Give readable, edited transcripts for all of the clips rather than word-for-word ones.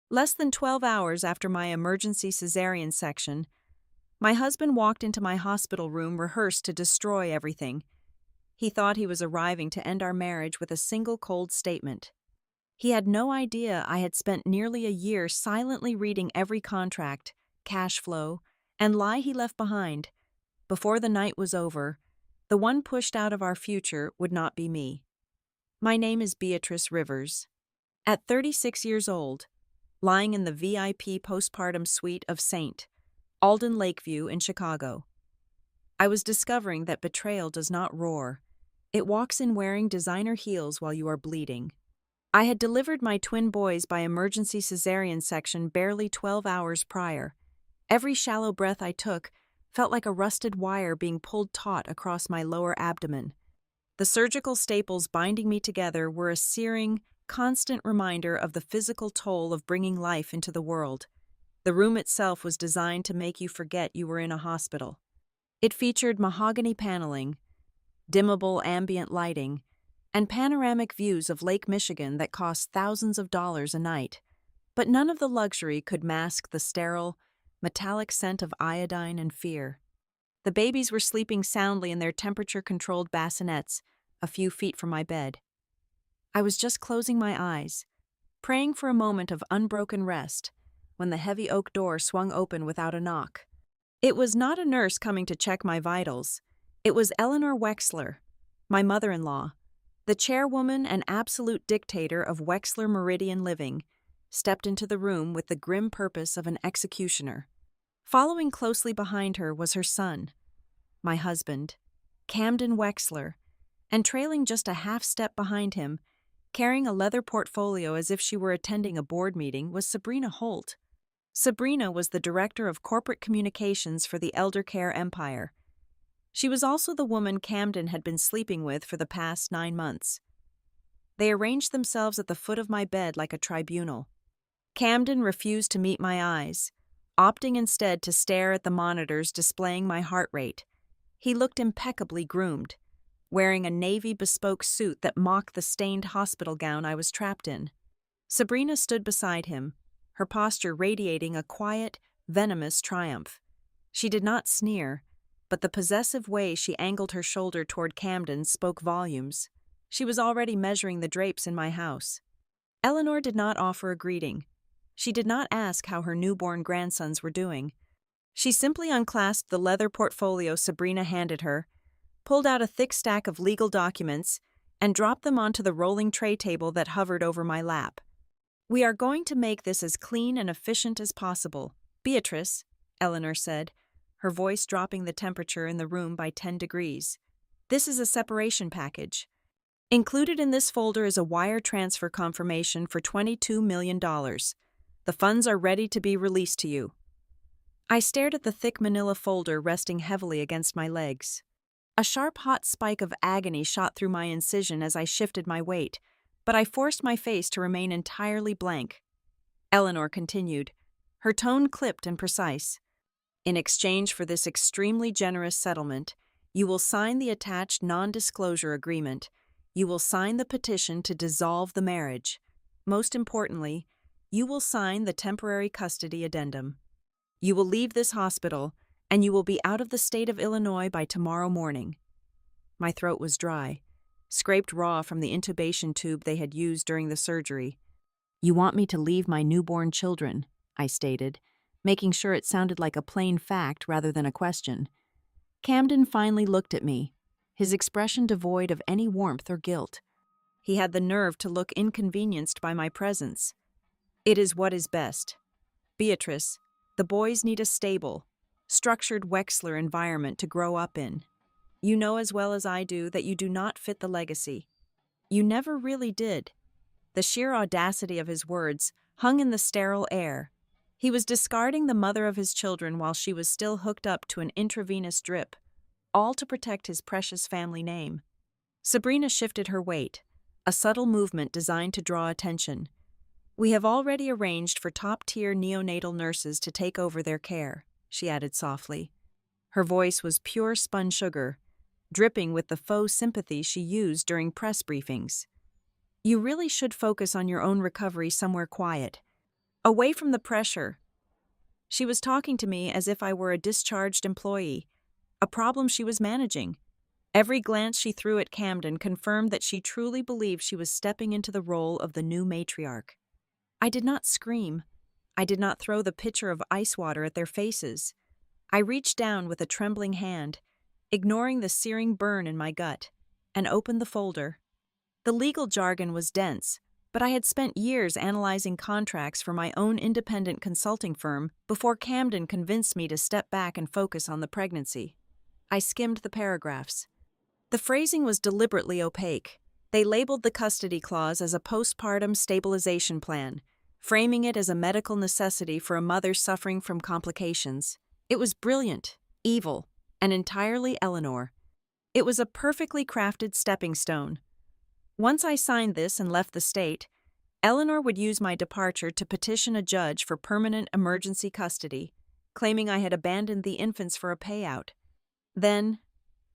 Less than 12 hours after my emergency cesarean section, my husband walked into my hospital room rehearsed to destroy everything. He thought he was arriving to end our marriage with a single cold statement. He had no idea I had spent nearly a year silently reading every contract, cash flow, and lie he left behind. Before the night was over, the one pushed out of our future would not be me. My name is Beatrice Rivers. At 36 years old, lying in the VIP postpartum suite of St. Alden Lakeview in Chicago, I was discovering that betrayal does not roar. It walks in wearing designer heels while you are bleeding. I had delivered my twin boys by emergency cesarean section barely 12 hours prior. Every shallow breath I took felt like a rusted wire being pulled taut across my lower abdomen. The surgical staples binding me together were a searing, constant reminder of the physical toll of bringing life into the world. The room itself was designed to make you forget you were in a hospital. It featured mahogany paneling, dimmable ambient lighting, and panoramic views of Lake Michigan that cost thousands of dollars a night. But none of the luxury could mask the sterile, metallic scent of iodine and fear. The babies were sleeping soundly in their temperature-controlled bassinets a few feet from my bed. I was just closing my eyes, praying for a moment of unbroken rest, when the heavy oak door swung open without a knock. It was not a nurse coming to check my vitals. It was Eleanor Wexler, my mother-in-law, the chairwoman and absolute dictator of Wexler Meridian Living, stepped into the room with the grim purpose of an executioner. Following closely behind her was her son, my husband, Camden Wexler, and trailing just a half step behind him, carrying a leather portfolio as if she were attending a board meeting, was Sabrina Holt. Sabrina was the director of corporate communications for the elder care empire. She was also the woman Camden had been sleeping with for the past 9 months. They arranged themselves at the foot of my bed like a tribunal. Camden refused to meet my eyes, opting instead to stare at the monitors displaying my heart rate. He looked impeccably groomed, wearing a navy bespoke suit that mocked the stained hospital gown I was trapped in. Sabrina stood beside him, her posture radiating a quiet, venomous triumph. She did not sneer, but the possessive way she angled her shoulder toward Camden spoke volumes. She was already measuring the drapes in my house. Eleanor did not offer a greeting. She did not ask how her newborn grandsons were doing. She simply unclasped the leather portfolio Sabrina handed her, pulled out a thick stack of legal documents, and dropped them onto the rolling tray table that hovered over my lap. "We are going to make this as clean and efficient as possible, Beatrice," Eleanor said, her voice dropping the temperature in the room by 10 degrees. "This is a separation package. Included in this folder is a wire transfer confirmation for $22 million. The funds are ready to be released to you." I stared at the thick manila folder resting heavily against my legs. A sharp, hot spike of agony shot through my incision as I shifted my weight, but I forced my face to remain entirely blank. Eleanor continued, her tone clipped and precise. "In exchange for this extremely generous settlement, you will sign the attached non-disclosure agreement. You will sign the petition to dissolve the marriage. Most importantly, you will sign the temporary custody addendum. You will leave this hospital, and you will be out of the state of Illinois by tomorrow morning." My throat was dry, scraped raw from the intubation tube they had used during the surgery. "You want me to leave my newborn children," I stated, making sure it sounded like a plain fact rather than a question. Camden finally looked at me, his expression devoid of any warmth or guilt. He had the nerve to look inconvenienced by my presence. "It is what is best. Beatrice, the boys need a stable, structured Wexler environment to grow up in. You know as well as I do that you do not fit the legacy. You never really did." The sheer audacity of his words hung in the sterile air. He was discarding the mother of his children while she was still hooked up to an intravenous drip, all to protect his precious family name. Sabrina shifted her weight, a subtle movement designed to draw attention. "We have already arranged for top-tier neonatal nurses to take over their care," she added softly. Her voice was pure spun sugar, dripping with the faux sympathy she used during press briefings. "You really should focus on your own recovery somewhere quiet. away from the pressure. She was talking to me as if I were a discharged employee, a problem she was managing. Every glance she threw at Camden confirmed that she truly believed she was stepping into the role of the new matriarch. I did not scream. I did not throw the pitcher of ice water at their faces. I reached down with a trembling hand, ignoring the searing burn in my gut, and opened the folder. The legal jargon was dense, but I had spent years analyzing contracts for my own independent consulting firm before Camden convinced me to step back and focus on the pregnancy. I skimmed the paragraphs. The phrasing was deliberately opaque. They labeled the custody clause as a postpartum stabilization plan, framing it as a medical necessity for a mother suffering from complications. It was brilliant, evil, and entirely Eleanor. It was a perfectly crafted stepping stone. Once I signed this and left the state, Eleanor would use my departure to petition a judge for permanent emergency custody, claiming I had abandoned the infants for a payout. Then,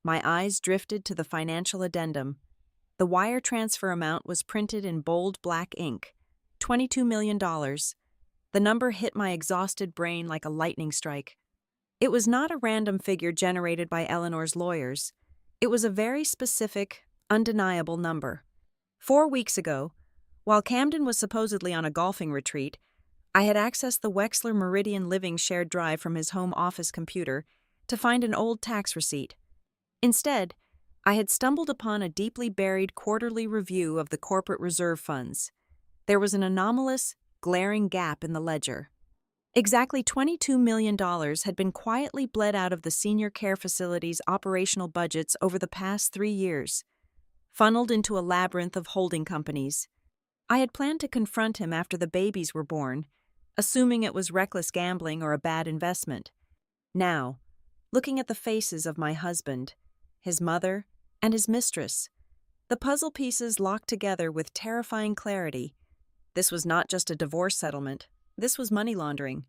my eyes drifted to the financial addendum. The wire transfer amount was printed in bold black ink, $22 million. The number hit my exhausted brain like a lightning strike. It was not a random figure generated by Eleanor's lawyers. It was a very specific, undeniable number. 4 weeks ago, while Camden was supposedly on a golfing retreat, I had accessed the Wexler Meridian Living shared drive from his home office computer to find an old tax receipt. Instead, I had stumbled upon a deeply buried quarterly review of the corporate reserve funds. There was an anomalous, glaring gap in the ledger. Exactly $22 million had been quietly bled out of the senior care facility's operational budgets over the past 3 years, funneled into a labyrinth of holding companies. I had planned to confront him after the babies were born, assuming it was reckless gambling or a bad investment. Now, looking at the faces of my husband, his mother, and his mistress, the puzzle pieces locked together with terrifying clarity. This was not just a divorce settlement. This was money laundering.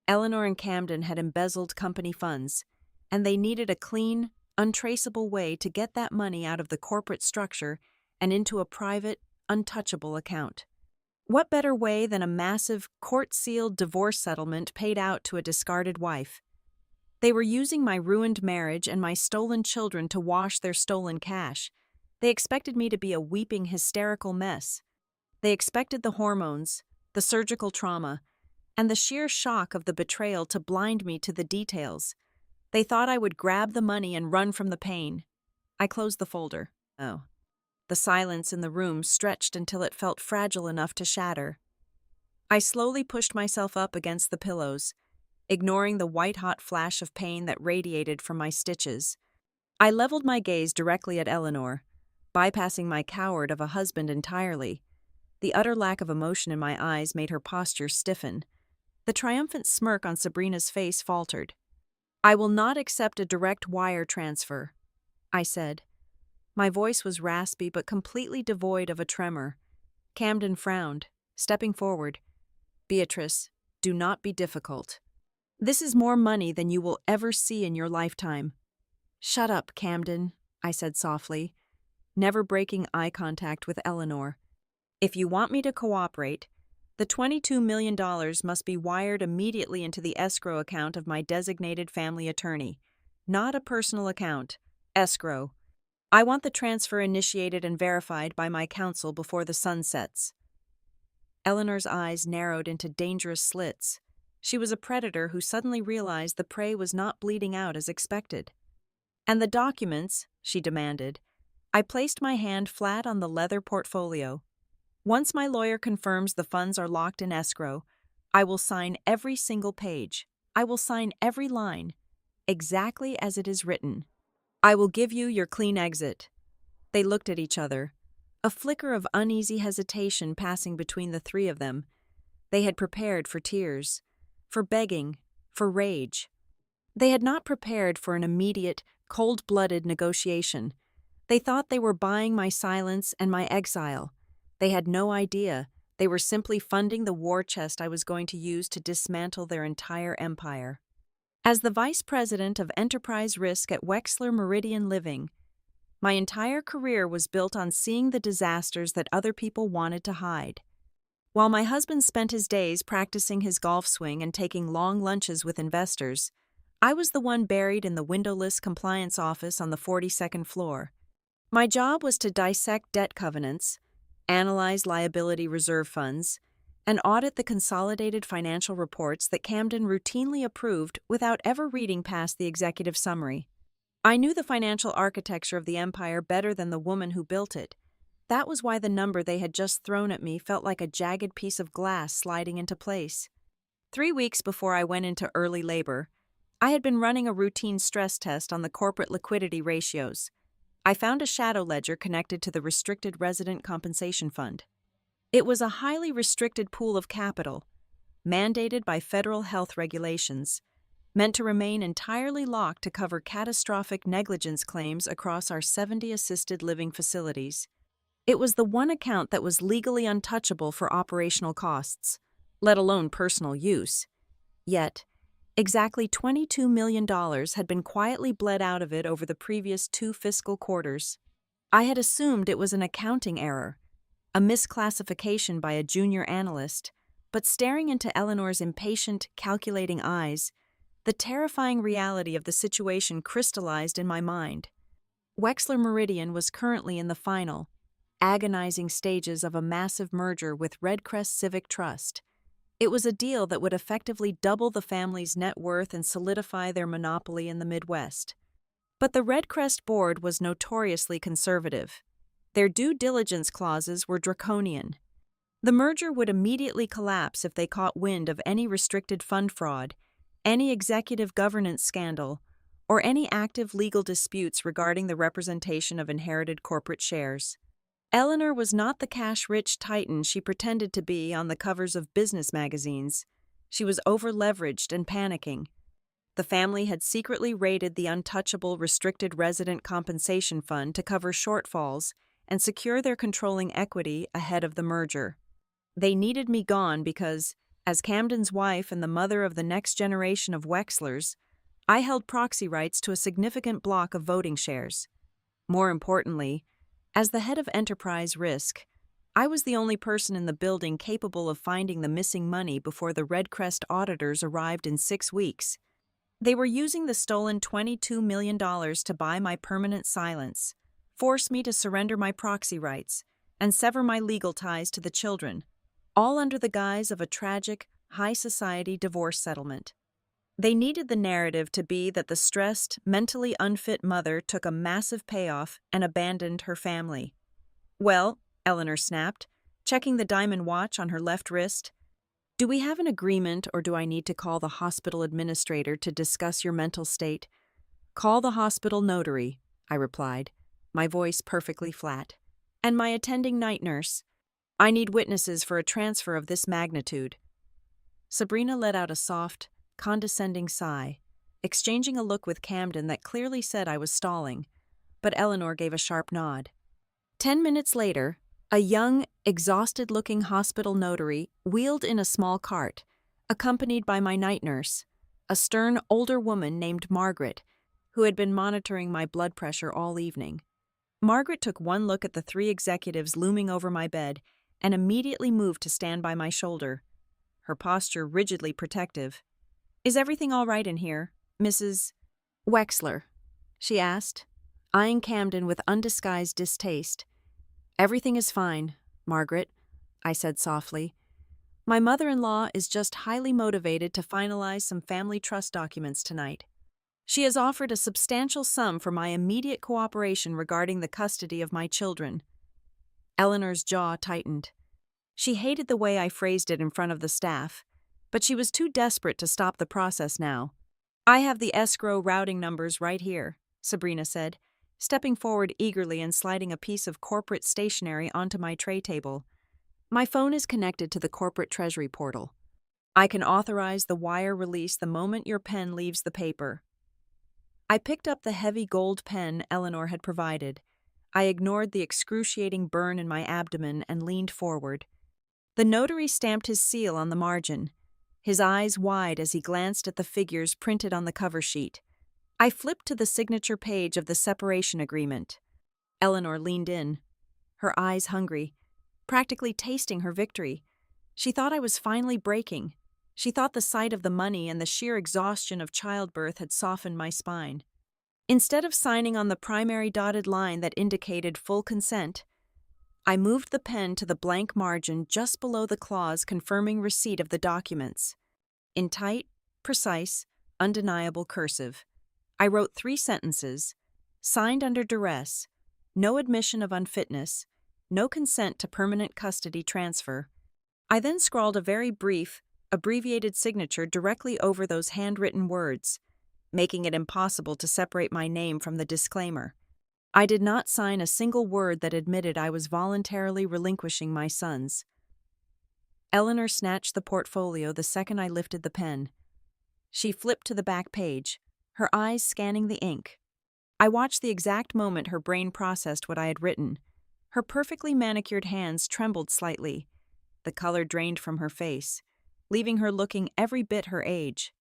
Eleanor and Camden had embezzled company funds, and they needed a clean, untraceable way to get that money out of the corporate structure and into a private, untouchable account. What better way than a massive, court-sealed divorce settlement paid out to a discarded wife? They were using my ruined marriage and my stolen children to wash their stolen cash. They expected me to be a weeping, hysterical mess. They expected the hormones, the surgical trauma, and the sheer shock of the betrayal to blind me to the details. They thought I would grab the money and run from the pain. I closed the folder. Oh. The silence in the room stretched until it felt fragile enough to shatter. I slowly pushed myself up against the pillows, ignoring the white-hot flash of pain that radiated from my stitches. I leveled my gaze directly at Eleanor, bypassing my coward of a husband entirely. The utter lack of emotion in my eyes made her posture stiffen. The triumphant smirk on Sabrina's face faltered. "I will not accept a direct wire transfer," I said. My voice was raspy but completely devoid of a tremor. Camden frowned, stepping forward. "Beatrice, do not be difficult. This is more money than you will ever see in your lifetime." "Shut up, Camden," I said softly, never breaking eye contact with Eleanor. "If you want me to cooperate, the $22 million must be wired immediately into the escrow account of my designated family attorney. Not a personal account. Escrow. I want the transfer initiated and verified by my counsel before the sun sets." Eleanor's eyes narrowed into dangerous slits. She was a predator who suddenly realized the prey was not bleeding out as expected. "And the documents?" she demanded. I placed my hand flat on the leather portfolio. "Once my lawyer confirms the funds are locked in escrow, I will sign every single page. I will sign every line, exactly as it is written. I will give you your clean exit." They looked at each other, a flicker of uneasy hesitation passing between the three of them. They had prepared for tears, for begging, for rage. They had not prepared for an immediate, cold-blooded negotiation. They thought they were buying my silence and my exile. They had no idea they were simply funding the war chest I was going to use to dismantle their entire empire. As the vice president of enterprise risk at Wexler Meridian Living, my entire career was built on seeing the disasters that other people wanted to hide. While my husband spent his days practicing his golf swing and taking long lunches with investors, I was the one buried in the windowless compliance office on the 42nd floor. My job was to dissect debt covenants, analyze liability reserve funds, and audit the consolidated financial reports that Camden routinely approved without ever reading past the executive summary. I knew the financial architecture of the empire better than the woman who built it. That was why the number they had just thrown at me felt like a jagged piece of glass sliding into place. 3 weeks before I went into early labor, I had been running a routine stress test on the corporate liquidity ratios. I found a shadow ledger connected to the Restricted Resident Compensation Fund. It was a highly restricted pool of capital, mandated by federal health regulations, meant to remain entirely locked to cover catastrophic negligence claims across our 70 assisted living facilities. It was the one account that was legally untouchable for operational costs, let alone personal use. Yet, exactly $22 million had been quietly bled out of it over the previous 2 fiscal quarters. I had assumed it was an accounting error, a misclassification by a junior analyst, but staring into Eleanor's impatient, calculating eyes, the terrifying reality of the situation crystallized in my mind. Wexler Meridian was currently in the final, agonizing stages of a massive merger with Redcrest Civic Trust. It was a deal that would effectively double the family's net worth and solidify their monopoly in the Midwest. But the Redcrest board was notoriously conservative. Their due diligence clauses were draconian. The merger would immediately collapse if they caught wind of any restricted fund fraud, any executive governance scandal, or any active legal disputes regarding the representation of inherited corporate shares. Eleanor was not the cash-rich titan she pretended to be on the covers of business magazines. She was over-leveraged and panicking. The family had secretly raided the untouchable Restricted Resident Compensation Fund to cover shortfalls and secure their controlling equity ahead of the merger. They needed me gone because, as Camden's wife and the mother of the next generation of Wexlers, I held proxy rights to a significant block of voting shares. More importantly, as the head of enterprise risk, I was the only person in the building capable of finding the missing money before the Redcrest auditors arrived in 6 weeks. They were using the stolen $22 million to buy my permanent silence, force me to surrender my proxy rights, and sever my legal ties to the children, all under the guise of a tragic, high-society divorce settlement. They needed the narrative to be that the stressed, mentally unfit mother took a massive payoff and abandoned her family. "Well," Eleanor snapped, checking the diamond watch on her left wrist, "do we have an agreement or do I need to call the hospital administrator to discuss your mental state?" "Call the hospital notary," I replied, my voice perfectly flat, "and my attending night nurse. I need witnesses for a transfer of this magnitude." Sabrina let out a soft, condescending sigh, exchanging a look with Camden that clearly said I was stalling, but Eleanor gave a sharp nod. 10 minutes later, a young, exhausted-looking hospital notary wheeled in a small cart, accompanied by my night nurse, a stern older woman named Margaret, who had been monitoring my blood pressure all evening. Margaret took one look at the 3 executives looming over my bed and immediately moved to stand by my shoulder, her posture rigidly protective. "Is everything all right in here, Mrs. Wexler?" she asked, eyeing Camden with undisguised distaste. "Everything is fine, Margaret," I said softly. "My mother-in-law is just highly motivated to finalize some family trust documents tonight. She has offered a substantial sum for my immediate cooperation regarding the custody of my children." Eleanor's jaw tightened. She hated the way I phrased it in front of the staff, but she was too desperate to stop the process now. "I have the escrow routing numbers right here," Sabrina said, stepping forward eagerly and sliding a piece of corporate stationery onto my tray table. "My phone is connected to the corporate treasury portal. I can authorize the wire release the moment your pen leaves the paper." I picked up the heavy gold pen Eleanor had provided. I ignored the excruciating burn in my abdomen and leaned forward. The notary stamped his seal on the margin, his eyes wide as he glanced at the figures printed on the cover sheet. I flipped to the signature page of the separation agreement. Eleanor leaned in, her eyes hungry, practically tasting her victory. She thought I was finally breaking. She thought the sight of the money and the sheer exhaustion of childbirth had softened my spine. Instead of signing on the primary dotted line that indicated full consent, I moved the pen to the blank margin just below the clause confirming receipt of the documents. In tight, precise, undeniable cursive, I wrote 3 sentences: signed under duress, no admission of unfitness, no consent to permanent custody transfer. I then scrawled a very brief, abbreviated signature directly over those handwritten words, making it impossible to separate my name from the disclaimer. I did not sign a single word that admitted I was voluntarily relinquishing my sons. Eleanor snatched the portfolio the second I lifted the pen. She flipped to the back page, her eyes scanning the ink. I watched the exact moment her brain processed what I had written. Her perfectly manicured hands trembled slightly. The color drained from her face, leaving her looking every bit her age.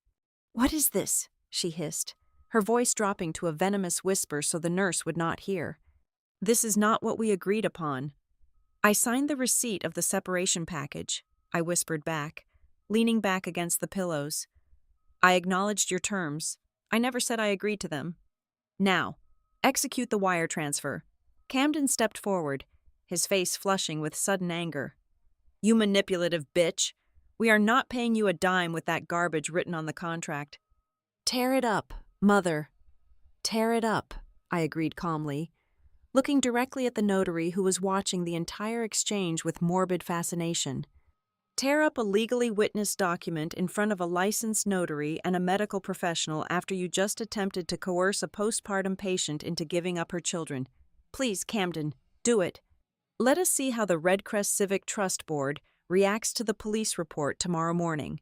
"What is this?" she hissed, her voice dropping to a venomous whisper so the nurse would not hear. "This is not what we agreed upon." "I signed the receipt of the separation package," I whispered back, leaning back against the pillows. "I acknowledged your terms. I never said I agreed to them. Now, execute the wire transfer." Camden stepped forward, his face flushing with sudden anger. "You manipulative bitch! We are not paying you a dime with that garbage written on the contract." "Tear it up, Mother. Tear it up," I agreed calmly, looking directly at the notary who was watching the entire exchange with morbid fascination. Tear up a legally witnessed document in front of a licensed notary and a medical professional after you just attempted to coerce a postpartum patient into giving up her children. Please, Camden, do it. Let us see how the Red Crest Civic Trust Board reacts to the police report tomorrow morning.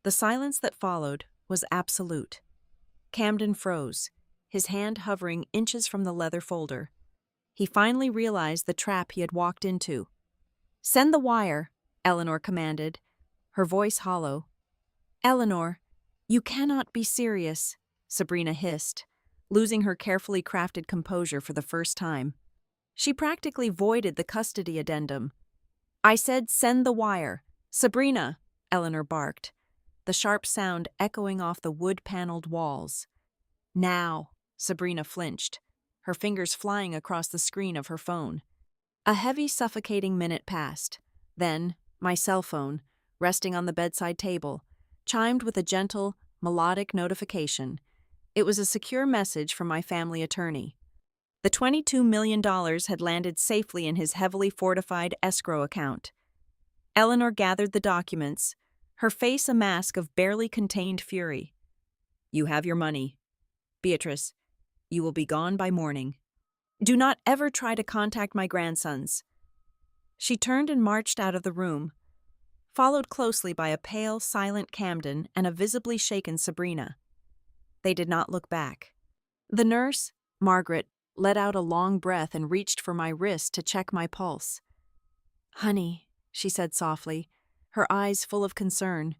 The silence that followed was absolute. Camden froze, his hand hovering inches from the leather folder. He finally realized the trap he had walked into. "Send the wire," Eleanor commanded, her voice hollow. "Eleanor, you cannot be serious," Sabrina hissed, losing her carefully crafted composure for the first time. She practically voided the custody addendum. "I said send the wire. Sabrina," Eleanor barked, the sharp sound echoing off the wood-paneled walls. "Now," Sabrina flinched, her fingers flying across the screen of her phone. A heavy, suffocating minute passed. Then, my cell phone, resting on the bedside table, chimed with a gentle, melodic notification. It was a secure message from my family attorney. The $22 million had landed safely in his heavily fortified escrow account. Eleanor gathered the documents, her face a mask of barely contained fury. "You have your money. Beatrice, you will be gone by morning. Do not ever try to contact my grandsons." She turned and marched out of the room, followed closely by a pale, silent Camden and a visibly shaken Sabrina. They did not look back. The nurse, Margaret, let out a long breath and reached for my wrist to check my pulse. "Honey," she said softly, her eyes full of concern,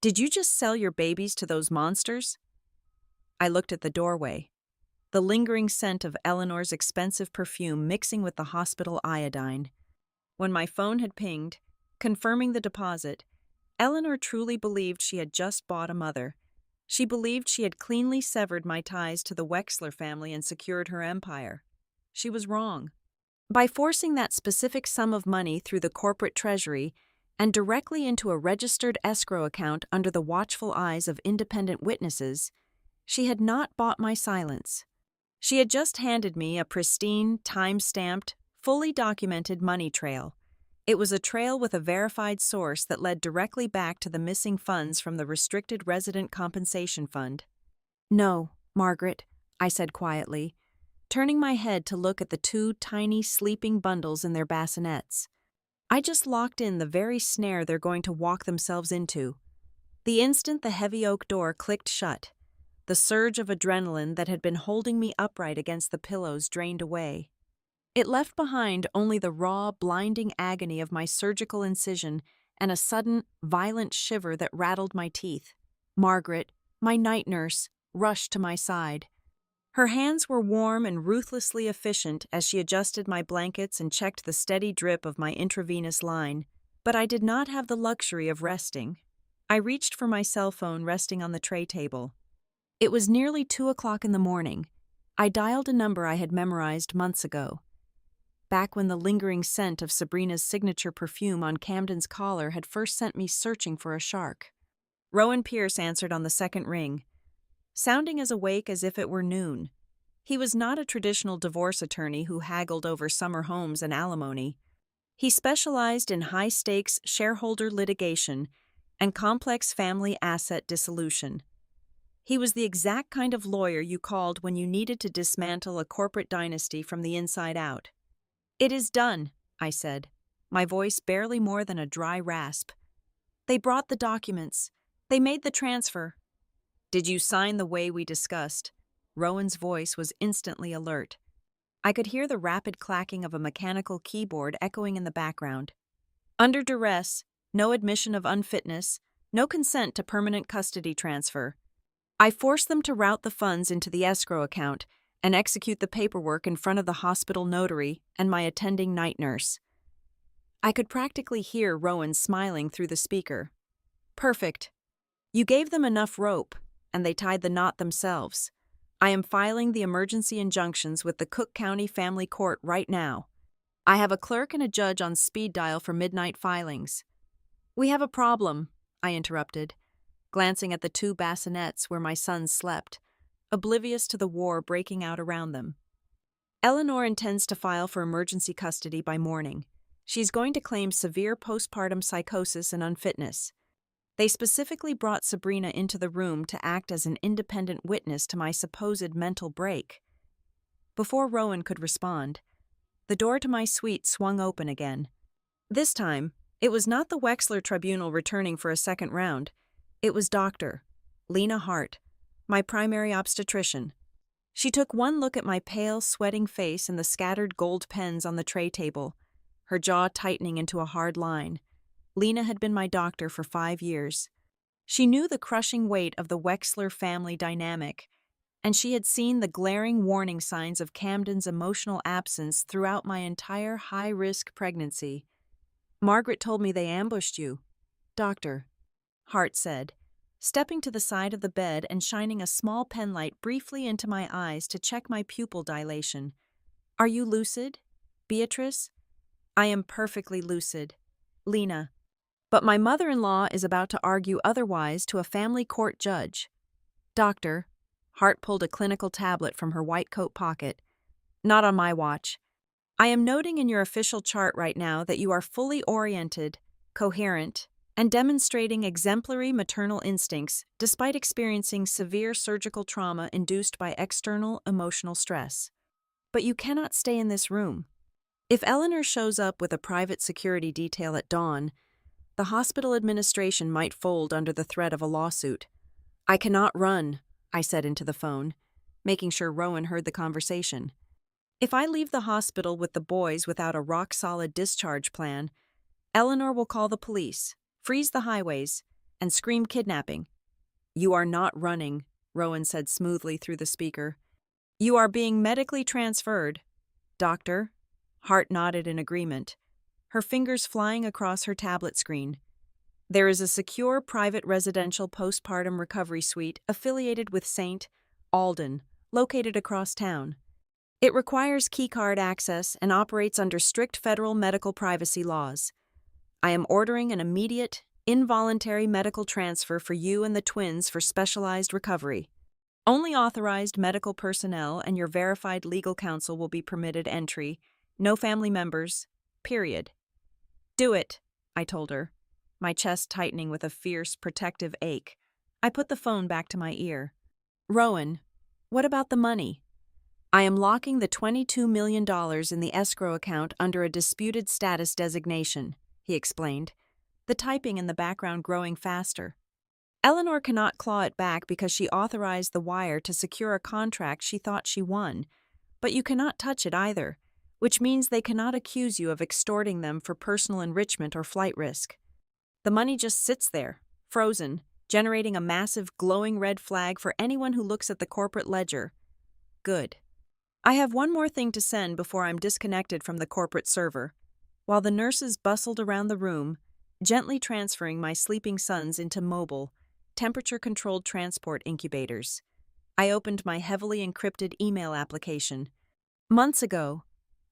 "did you just sell your babies to those monsters?" I looked at the doorway, the lingering scent of Eleanor's expensive perfume mixing with the hospital iodine. When my phone had pinged, confirming the deposit, Eleanor truly believed she had just bought a mother. She believed she had cleanly severed my ties to the Wexler family and secured her empire. She was wrong. By forcing that specific sum of money through the corporate treasury and directly into a registered escrow account under the watchful eyes of independent witnesses, she had not bought my silence. She had just handed me a pristine, time-stamped, fully documented money trail. It was a trail with a verified source that led directly back to the missing funds from the Restricted Resident Compensation Fund. "No, Margaret," I said quietly, turning my head to look at the 2 tiny, sleeping bundles in their bassinets. "I just locked in the very snare they're going to walk themselves into." The instant the heavy oak door clicked shut, the surge of adrenaline that had been holding me upright against the pillows drained away. It left behind only the raw, blinding agony of my surgical incision and a sudden, violent shiver that rattled my teeth. Margaret, my night nurse, rushed to my side. Her hands were warm and ruthlessly efficient as she adjusted my blankets and checked the steady drip of my intravenous line. But I did not have the luxury of resting. I reached for my cell phone resting on the tray table. It was nearly 2 o'clock in the morning. I dialed a number I had memorized months ago, back when the lingering scent of Sabrina's signature perfume on Camden's collar had first sent me searching for a shark. Rowan Pierce answered on the second ring, sounding as awake as if it were noon. He was not a traditional divorce attorney who haggled over summer homes and alimony. He specialized in high-stakes shareholder litigation and complex family asset dissolution. He was the exact kind of lawyer you called when you needed to dismantle a corporate dynasty from the inside out. "It is done," I said, my voice barely more than a dry rasp. "They brought the documents. They made the transfer." "Did you sign the way we discussed?" Rowan's voice was instantly alert. I could hear the rapid clacking of a mechanical keyboard echoing in the background. "Under duress, no admission of unfitness, no consent to permanent custody transfer. I forced them to route the funds into the escrow account and execute the paperwork in front of the hospital notary and my attending night nurse." I could practically hear Rowan smiling through the speaker. "Perfect. You gave them enough rope, and they tied the knot themselves. I am filing the emergency injunctions with the Cook County Family Court right now. I have a clerk and a judge on speed dial for midnight filings." "We have a problem," I interrupted, glancing at the 2 bassinets where my sons slept, oblivious to the war breaking out around them. "Eleanor intends to file for emergency custody by morning. She's going to claim severe postpartum psychosis and unfitness. They specifically brought Sabrina into the room to act as an independent witness to my supposed mental break." Before Rowan could respond, the door to my suite swung open again. This time, it was not the Wexler Tribunal returning for a second round. It was Dr. Lena Hart, my primary obstetrician. She took one look at my pale, sweating face and the scattered gold pens on the tray table, her jaw tightening into a hard line. Lena had been my doctor for 5 years. She knew the crushing weight of the Wexler family dynamic, and she had seen the glaring warning signs of Camden's emotional absence throughout my entire high-risk pregnancy. "Margaret told me they ambushed you, Doctor," Hart said, stepping to the side of the bed and shining a small penlight briefly into my eyes to check my pupil dilation. "Are you lucid, Beatrice?" "I am perfectly lucid, Lena. But my mother-in-law is about to argue otherwise to a family court judge." "Doctor," Hart pulled a clinical tablet from her white coat pocket. "Not on my watch. I am noting in your official chart right now that you are fully oriented, coherent, and demonstrating exemplary maternal instincts despite experiencing severe surgical trauma induced by external emotional stress. But you cannot stay in this room. If Eleanor shows up with a private security detail at dawn, the hospital administration might fold under the threat of a lawsuit." "I cannot run," I said into the phone, making sure Rowan heard the conversation. "If I leave the hospital with the boys without a rock-solid discharge plan, Eleanor will call the police, freeze the highways, and scream kidnapping." "You are not running," Rowan said smoothly through the speaker. "You are being medically transferred, Doctor." Hart nodded in agreement, her fingers flying across her tablet screen. "There is a secure private residential postpartum recovery suite affiliated with St. Alden, located across town. It requires keycard access and operates under strict federal medical privacy laws. I am ordering an immediate, involuntary medical transfer for you and the twins for specialized recovery. Only authorized medical personnel and your verified legal counsel will be permitted entry, no family members, period." "Do it," I told her, my chest tightening with a fierce, protective ache. I put the phone back to my ear. "Rowan, what about the money?" "I am locking the $22 million in the escrow account under a disputed status designation," he explained, the typing in the background growing faster. "Eleanor cannot claw it back because she authorized the wire to secure a contract she thought she won, but you cannot touch it either, which means they cannot accuse you of extorting them for personal enrichment or flight risk. The money just sits there, frozen, generating a massive glowing red flag for anyone who looks at the corporate ledger. Good. I have one more thing to send before I'm disconnected from the corporate server." While the nurses bustled around the room, gently transferring my sleeping sons into mobile, temperature-controlled transport incubators. I opened my heavily encrypted email application. Months ago,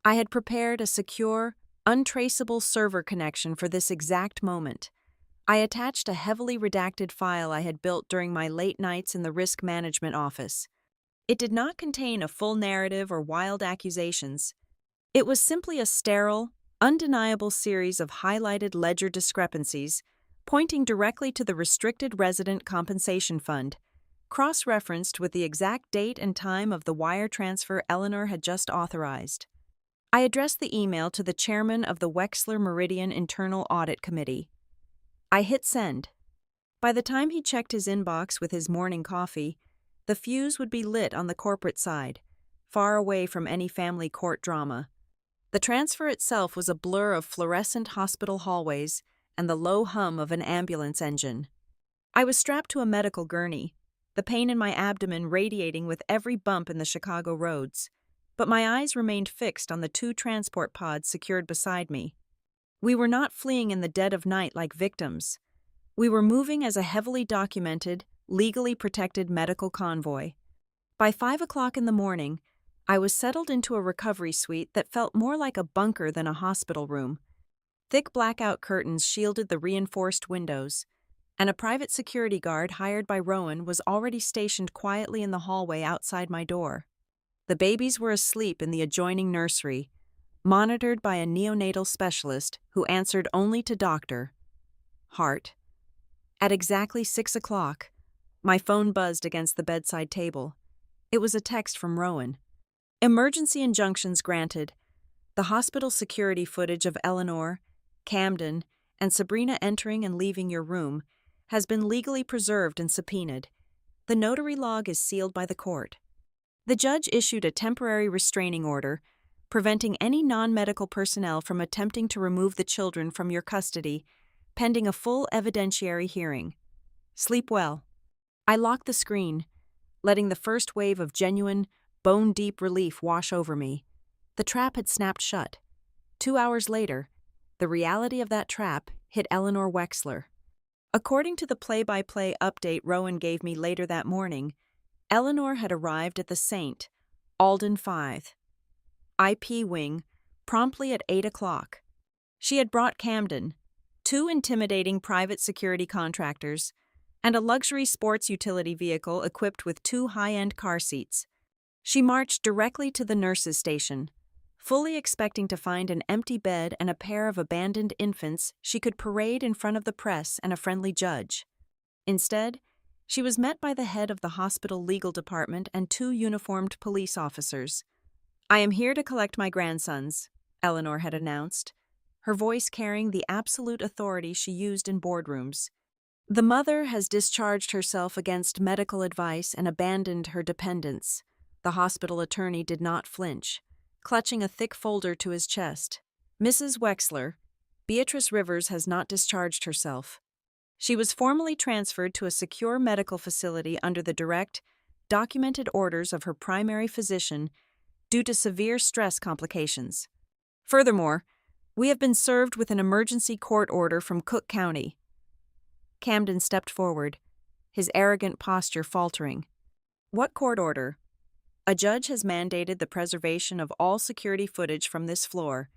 I had prepared a secure, untraceable server connection for this exact moment. I attached a heavily redacted file I had built during my late nights in the risk management office. It did not contain a full narrative or wild accusations. It was simply a sterile, undeniable series of highlighted ledger discrepancies, pointing directly to the Restricted Resident Compensation Fund, cross-referenced with the exact date and time of the wire transfer Eleanor had just authorized. I addressed the email to the chairman of the Wexler Meridian Internal Audit Committee. I hit send. By the time he checked his inbox with his morning coffee, the fuse would be lit on the corporate side, far away from any family court drama. The transfer itself was a blur of fluorescent hospital hallways and the low hum of an ambulance engine. I was strapped to a medical gurney, the pain in my abdomen radiating with every bump in the Chicago roads, but my eyes remained fixed on the 2 transport pods secured beside me. We were not fleeing in the dead of night like victims. We were moving as a heavily documented, legally protected medical convoy. By 5 o'clock in the morning, I was settled into a recovery suite that felt more like a bunker than a hospital room. Thick blackout curtains shielded the reinforced windows, and a private security guard hired by Rowan was already stationed quietly in the hallway outside my door. The babies were asleep in the adjoining nursery, monitored by a neonatal specialist who answered only to Dr. Hart. At exactly 6 o'clock, my phone buzzed against the bedside table. It was a text from Rowan. Emergency injunctions granted. The hospital security footage of Eleanor, Camden, and Sabrina entering and leaving your room has been legally preserved and subpoenaed. The notary log is sealed by the court. The judge issued a temporary restraining order, preventing any non-medical personnel from attempting to remove the children from your custody, pending a full evidentiary hearing. Sleep well. I locked the screen, letting the first wave of genuine, bone-deep relief wash over me. The trap had snapped shut. 2 hours later, the reality of that trap hit Eleanor Wexler. According to the play-by-play update Rowan gave me later that morning, Eleanor had arrived at the St. Alden 5 IP wing promptly at 8 o'clock. She had brought Camden, 2 intimidating private security contractors, and a luxury sports utility vehicle equipped with 2 high-end car seats. She marched directly to the nurses' station, fully expecting to find an empty bed and a pair of abandoned infants she could parade in front of the press and a friendly judge. Instead, she was met by the head of the hospital legal department and 2 uniformed police officers. "I am here to collect my grandsons," Eleanor had announced, her voice carrying the absolute authority she used in boardrooms. "The mother has discharged herself against medical advice and abandoned her dependents." The hospital attorney did not flinch, clutching a thick folder to his chest. "Mrs. Wexler, Beatrice Rivers has not discharged herself. She was formally transferred to a secure medical facility under the direct, documented orders of her primary physician due to severe stress complications. Furthermore, we have been served with an emergency court order from Cook County." Camden stepped forward, his arrogant posture faltering. "What court order?" "A judge has mandated the preservation of all security footage from this floor,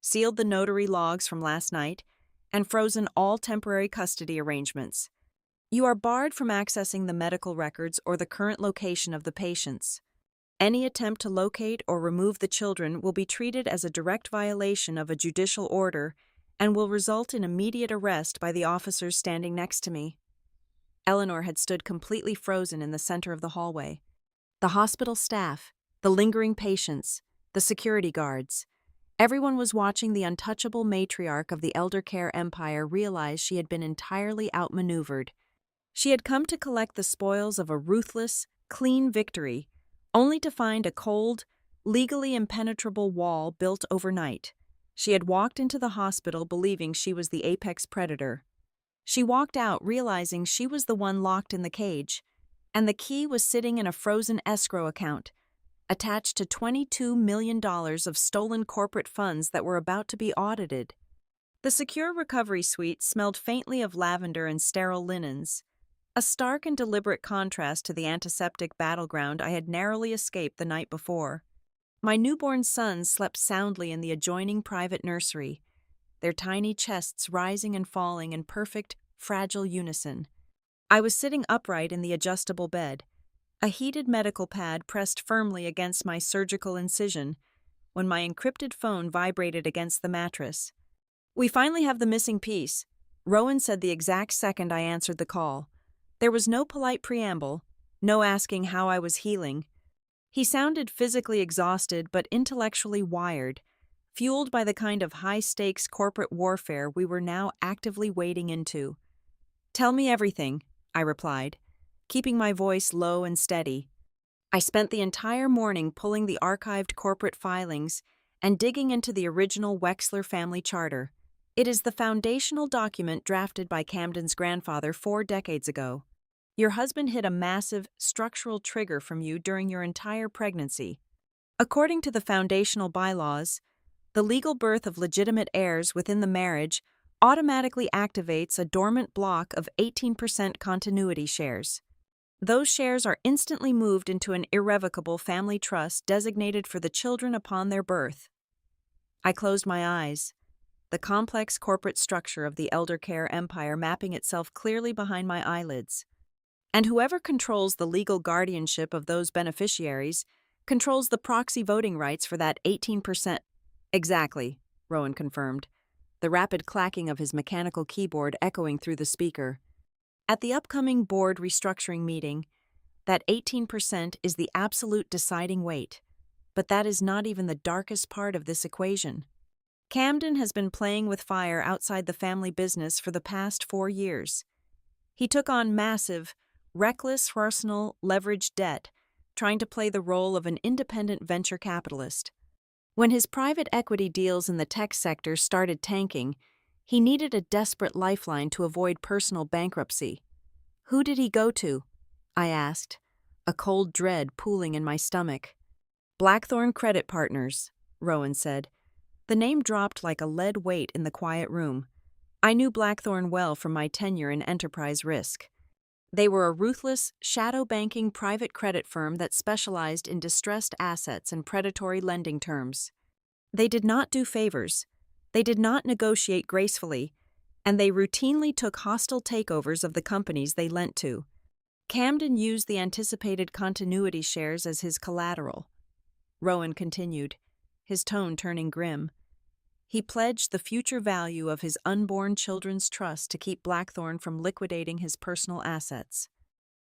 sealed the notary logs from last night, and frozen all temporary custody arrangements. You are barred from accessing the medical records or the current location of the patients. Any attempt to locate or remove the children will be treated as a direct violation of a judicial order and will result in immediate arrest by the officers standing next to me." Eleanor had stood completely frozen in the center of the hallway. The hospital staff, the lingering patients, the security guards, everyone was watching the untouchable matriarch of the elder care empire realize she had been entirely outmaneuvered. She had come to collect the spoils of a ruthless, clean victory, only to find a cold, legally impenetrable wall built overnight. She had walked into the hospital believing she was the apex predator. She walked out realizing she was the one locked in the cage, and the key was sitting in a frozen escrow account, attached to $22 million of stolen corporate funds that were about to be audited. The secure recovery suite smelled faintly of lavender and sterile linens, a stark and deliberate contrast to the antiseptic battleground I had narrowly escaped the night before. My newborn sons slept soundly in the adjoining private nursery, their tiny chests rising and falling in perfect, fragile unison. I was sitting upright in the adjustable bed, a heated medical pad pressed firmly against my surgical incision, when my encrypted phone vibrated against the mattress. "We finally have the missing piece," Rowan said the exact second I answered the call. There was no polite preamble, no asking how I was healing. He sounded physically exhausted but intellectually wired, fueled by the kind of high-stakes corporate warfare we were now actively wading into. "Tell me everything," I replied, keeping my voice low and steady. I spent the entire morning pulling the archived corporate filings and digging into the original Wexler family charter. It is the foundational document drafted by Camden's grandfather 4 decades ago. Your husband hid a massive structural trigger from you during your entire pregnancy. According to the foundational bylaws, the legal birth of legitimate heirs within the marriage automatically activates a dormant block of 18% continuity shares. Those shares are instantly moved into an irrevocable family trust designated for the children upon their birth. I closed my eyes, the complex corporate structure of the elder care empire mapping itself clearly behind my eyelids. And whoever controls the legal guardianship of those beneficiaries controls the proxy voting rights for that 18%. "Exactly," Rowan confirmed, the rapid clacking of his mechanical keyboard echoing through the speaker. "At the upcoming board restructuring meeting, that 18% is the absolute deciding weight. But that is not even the darkest part of this equation. Camden has been playing with fire outside the family business for the past 4 years. He took on massive, reckless personal leveraged debt, trying to play the role of an independent venture capitalist. When his private equity deals in the tech sector started tanking, he needed a desperate lifeline to avoid personal bankruptcy. Who did he go to? I asked, a cold dread pooling in my stomach. Blackthorn Credit Partners, Rowan said. The name dropped like a lead weight in the quiet room. I knew Blackthorn well from my tenure in enterprise risk. They were a ruthless, shadow-banking private credit firm that specialized in distressed assets and predatory lending terms. They did not do favors, they did not negotiate gracefully, and they routinely took hostile takeovers of the companies they lent to. Camden used the anticipated continuity shares as his collateral. Rowan continued, his tone turning grim. He pledged the future value of his unborn children's trust to keep Blackthorn from liquidating his personal assets.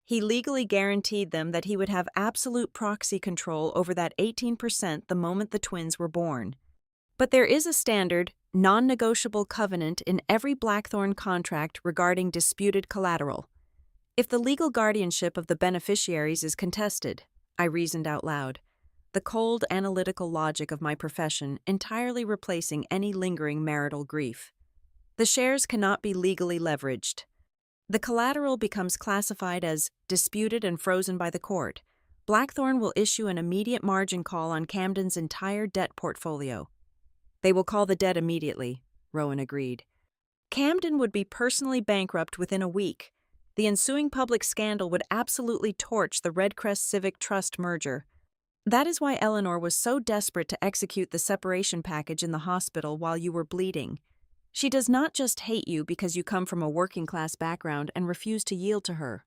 He legally guaranteed them that he would have absolute proxy control over that 18% the moment the twins were born. But there is a standard, non-negotiable covenant in every Blackthorn contract regarding disputed collateral. If the legal guardianship of the beneficiaries is contested, I reasoned out loud, the cold analytical logic of my profession entirely replacing any lingering marital grief. The shares cannot be legally leveraged. The collateral becomes classified as disputed and frozen by the court. Blackthorn will issue an immediate margin call on Camden's entire debt portfolio. They will call the debt immediately, Rowan agreed. Camden would be personally bankrupt within a week. The ensuing public scandal would absolutely torch the Redcrest Civic Trust merger. That is why Eleanor was so desperate to execute the separation package in the hospital while you were bleeding. She does not just hate you because you come from a working-class background and refuse to yield to her.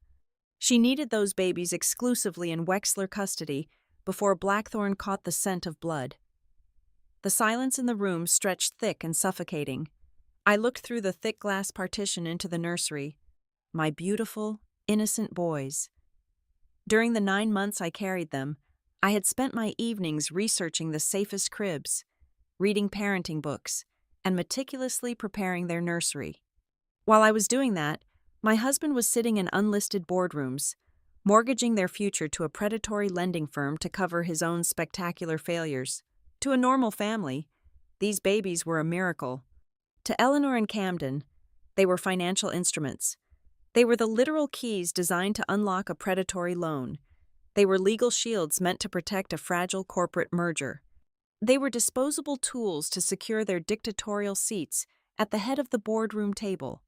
She needed those babies exclusively in Wexler custody before Blackthorn caught the scent of blood. The silence in the room stretched thick and suffocating. I looked through the thick glass partition into the nursery. My beautiful, innocent boys. During the 9 months I carried them, I had spent my evenings researching the safest cribs, reading parenting books, and meticulously preparing their nursery. While I was doing that, my husband was sitting in unlisted boardrooms, mortgaging their future to a predatory lending firm to cover his own spectacular failures. To a normal family, these babies were a miracle. To Eleanor and Camden, they were financial instruments. They were the literal keys designed to unlock a predatory loan. They were legal shields meant to protect a fragile corporate merger. They were disposable tools to secure their dictatorial seats at the head of the boardroom table.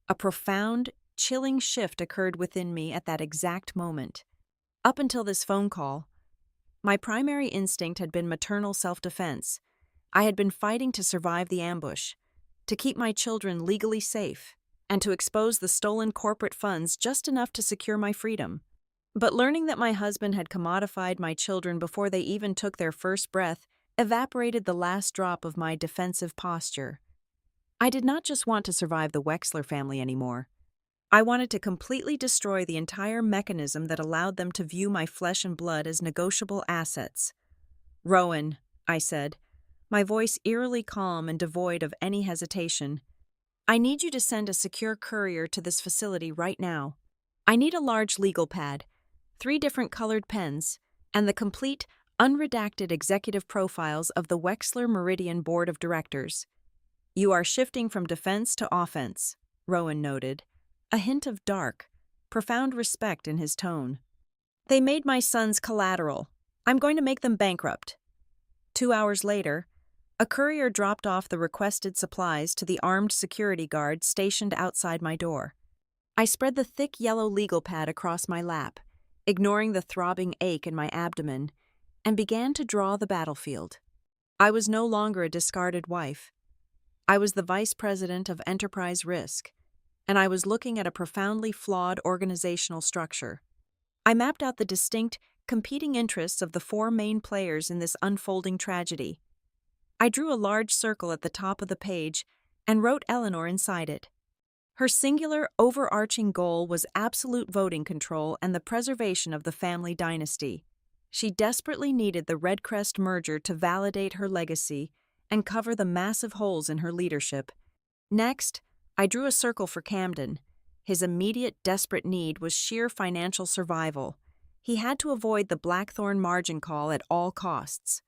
A profound, chilling shift occurred within me at that exact moment. Up until this phone call, my primary instinct had been maternal self-defense. I had been fighting to survive the ambush, to keep my children legally safe, and to expose the stolen corporate funds just enough to secure my freedom. But learning that my husband had commodified my children before they even took their first breath evaporated the last drop of my defensive posture. I did not just want to survive the Wexler family anymore. I wanted to completely destroy the entire mechanism that allowed them to view my flesh and blood as negotiable assets. "Rowan," I said, my voice eerily calm and devoid of any hesitation, "I need you to send a secure courier to this facility right now. I need a large legal pad, 3 different colored pens, and the complete, unredacted executive profiles of the Wexler Meridian Board of Directors." "You are shifting from defense to offense," Rowan noted, a hint of dark, profound respect in his tone. "They made my sons collateral. I'm going to make them bankrupt." 2 hours later, a courier dropped off the requested supplies to the armed security guard stationed outside my door. I spread the thick yellow legal pad across my lap, ignoring the throbbing ache in my abdomen, and began to draw the battlefield. I was no longer a discarded wife. I was the vice president of enterprise risk, and I was looking at a profoundly flawed organizational structure. I mapped out the distinct, competing interests of the 4 main players in this unfolding tragedy. I drew a large circle at the top of the page and wrote Eleanor inside it. Her singular, overarching goal was absolute voting control and the preservation of the family dynasty. She desperately needed the Redcrest merger to validate her legacy and cover the massive holes in her leadership. Next, I drew a circle for Camden. His immediate, desperate need was sheer financial survival. He had to avoid the Blackthorn margin call at all costs.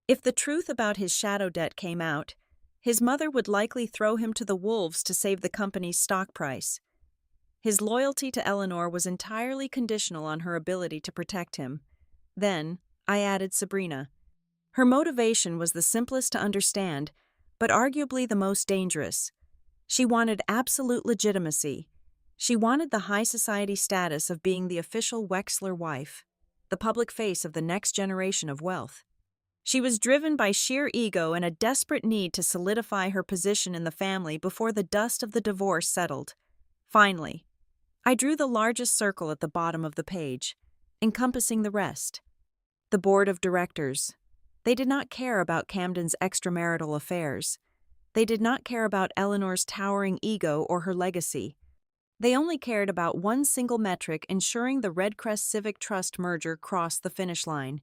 If the truth about his shadow debt came out, his mother would likely throw him to the wolves to save the company's stock price. His loyalty to Eleanor was entirely conditional on her ability to protect him. Then, I added Sabrina. Her motivation was the simplest to understand, but arguably the most dangerous. She wanted absolute legitimacy. She wanted the high society status of being the official Wexler wife, the public face of the next generation of wealth. She was driven by sheer ego and a desperate need to solidify her position in the family before the dust of the divorce settled. Finally, I drew the largest circle at the bottom of the page, encompassing the rest. The board of directors. They did not care about Camden's extramarital affairs. They did not care about Eleanor's towering ego or her legacy. They only cared about one single metric: ensuring the Redcrest Civic Trust merger crossed the finish line.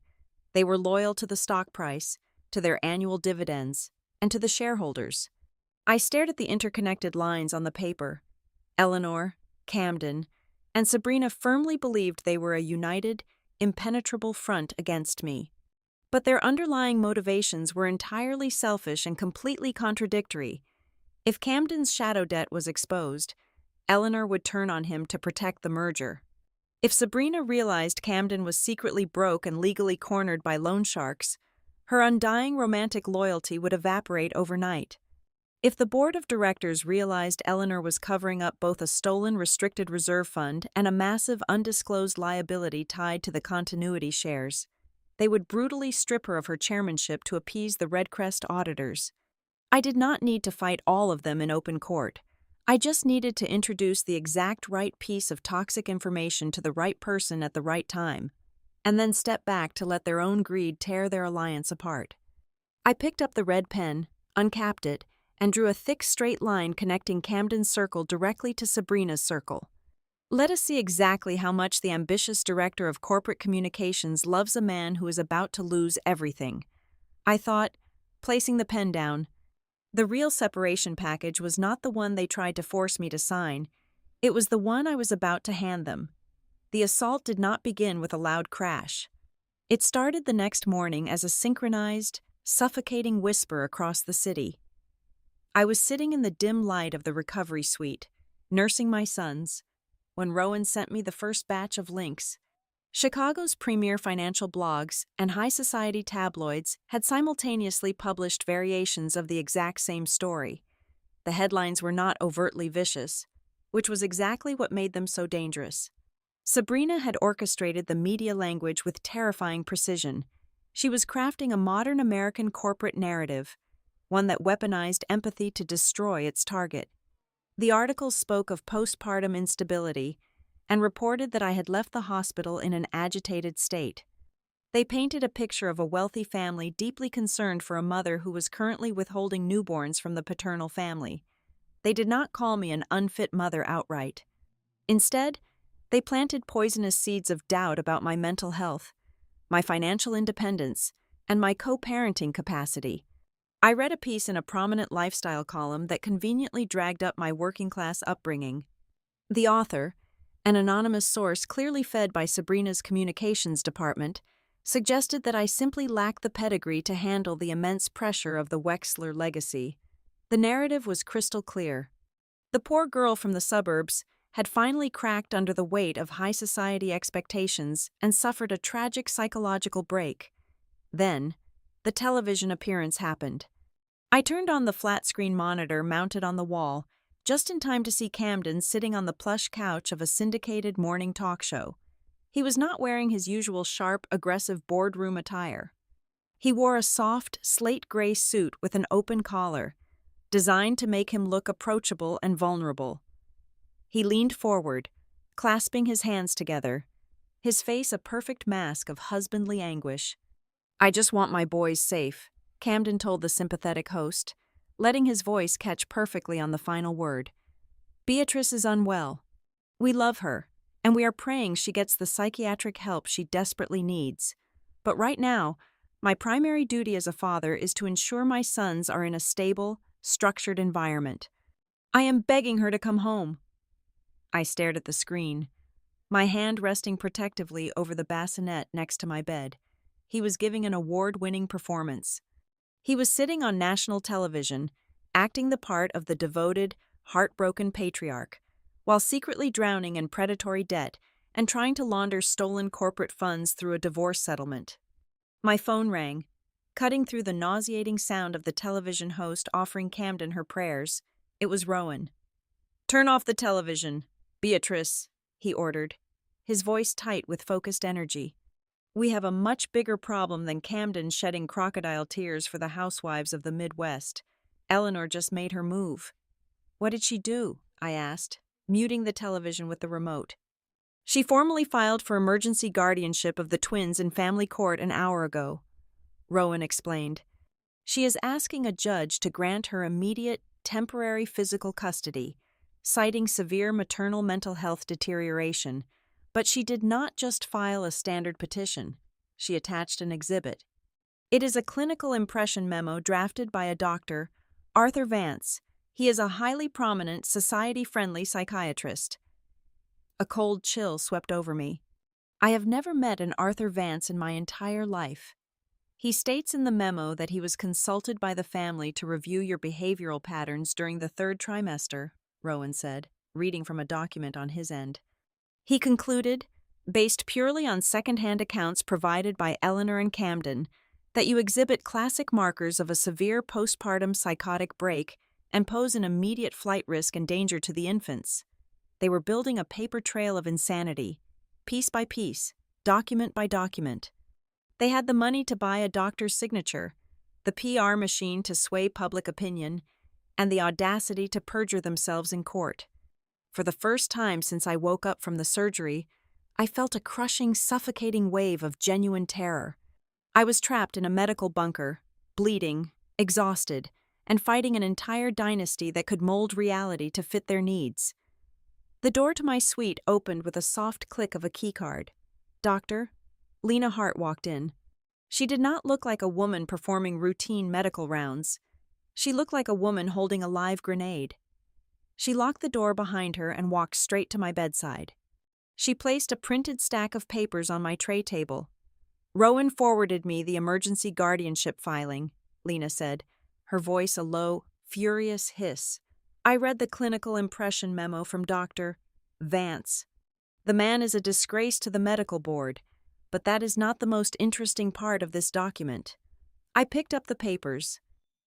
They were loyal to the stock price, to their annual dividends, and to the shareholders. I stared at the interconnected lines on the paper. Eleanor, Camden, and Sabrina firmly believed they were a united, impenetrable front against me. But their underlying motivations were entirely selfish and completely contradictory. If Camden's shadow debt was exposed, Eleanor would turn on him to protect the merger. If Sabrina realized Camden was secretly broke and legally cornered by loan sharks, her undying romantic loyalty would evaporate overnight. If the board of directors realized Eleanor was covering up both a stolen restricted reserve fund and a massive undisclosed liability tied to the continuity shares, they would brutally strip her of her chairmanship to appease the Redcrest auditors. I did not need to fight all of them in open court. I just needed to introduce the exact right piece of toxic information to the right person at the right time, and then step back to let their own greed tear their alliance apart. I picked up the red pen, uncapped it, and drew a thick straight line connecting Camden's circle directly to Sabrina's circle. Let us see exactly how much the ambitious director of corporate communications loves a man who is about to lose everything, I thought, placing the pen down. The real separation package was not the one they tried to force me to sign. It was the one I was about to hand them. The assault did not begin with a loud crash. It started the next morning as a synchronized, suffocating whisper across the city. I was sitting in the dim light of the recovery suite, nursing my sons, when Rowan sent me the first batch of links. Chicago's premier financial blogs and high society tabloids had simultaneously published variations of the exact same story. The headlines were not overtly vicious, which was exactly what made them so dangerous. Sabrina had orchestrated the media language with terrifying precision. She was crafting a modern American corporate narrative, one that weaponized empathy to destroy its target. The articles spoke of postpartum instability and reported that I had left the hospital in an agitated state. They painted a picture of a wealthy family deeply concerned for a mother who was currently withholding newborns from the paternal family. They did not call me an unfit mother outright. Instead, they planted poisonous seeds of doubt about my mental health, my financial independence, and my co-parenting capacity. I read a piece in a prominent lifestyle column that conveniently dragged up my working-class upbringing. The author, an anonymous source clearly fed by Sabrina's communications department, suggested that I simply lack the pedigree to handle the immense pressure of the Wexler legacy. The narrative was crystal clear. The poor girl from the suburbs had finally cracked under the weight of high society expectations and suffered a tragic psychological break. Then, the television appearance happened. I turned on the flat-screen monitor mounted on the wall, just in time to see Camden sitting on the plush couch of a syndicated morning talk show. He was not wearing his usual sharp, aggressive boardroom attire. He wore a soft, slate-gray suit with an open collar, designed to make him look approachable and vulnerable. He leaned forward, clasping his hands together, his face a perfect mask of husbandly anguish. "I just want my boys safe," Camden told the sympathetic host, letting his voice catch perfectly on the final word. "Beatrice is unwell. We love her, and we are praying she gets the psychiatric help she desperately needs. But right now, my primary duty as a father is to ensure my sons are in a stable, structured environment. I am begging her to come home." I stared at the screen, my hand resting protectively over the bassinet next to my bed. He was giving an award-winning performance. He was sitting on national television, acting the part of the devoted, heartbroken patriarch, while secretly drowning in predatory debt and trying to launder stolen corporate funds through a divorce settlement. My phone rang, cutting through the nauseating sound of the television host offering Camden her prayers. It was Rowan. "Turn off the television, Beatrice," he ordered, his voice tight with focused energy. "We have a much bigger problem than Camden shedding crocodile tears for the housewives of the Midwest. Eleanor just made her move." "What did she do?" I asked, muting the television with the remote. "She formally filed for emergency guardianship of the twins in family court an hour ago," Rowan explained. "She is asking a judge to grant her immediate, temporary physical custody, citing severe maternal mental health deterioration. But she did not just file a standard petition. She attached an exhibit. It is a clinical impression memo drafted by a doctor, Arthur Vance. He is a highly prominent, society-friendly psychiatrist." A cold chill swept over me. I have never met an Arthur Vance in my entire life. "He states in the memo that he was consulted by the family to review your behavioral patterns during the third trimester," Rowan said, reading from a document on his end. "He concluded, based purely on second-hand accounts provided by Eleanor and Camden, that you exhibit classic markers of a severe postpartum psychotic break and pose an immediate flight risk and danger to the infants." They were building a paper trail of insanity, piece by piece, document by document. They had the money to buy a doctor's signature, the PR machine to sway public opinion, and the audacity to perjure themselves in court. For the first time since I woke up from the surgery, I felt a crushing, suffocating wave of genuine terror. I was trapped in a medical bunker, bleeding, exhausted, and fighting an entire dynasty that could mold reality to fit their needs. The door to my suite opened with a soft click of a keycard. "Doctor?" Lena Hart walked in. She did not look like a woman performing routine medical rounds. She looked like a woman holding a live grenade. She locked the door behind her and walked straight to my bedside. She placed a printed stack of papers on my tray table. "Rowan forwarded me the emergency guardianship filing," Lena said, her voice a low, furious hiss. "I read the clinical impression memo from Dr. Vance. The man is a disgrace to the medical board, but that is not the most interesting part of this document." I picked up the papers.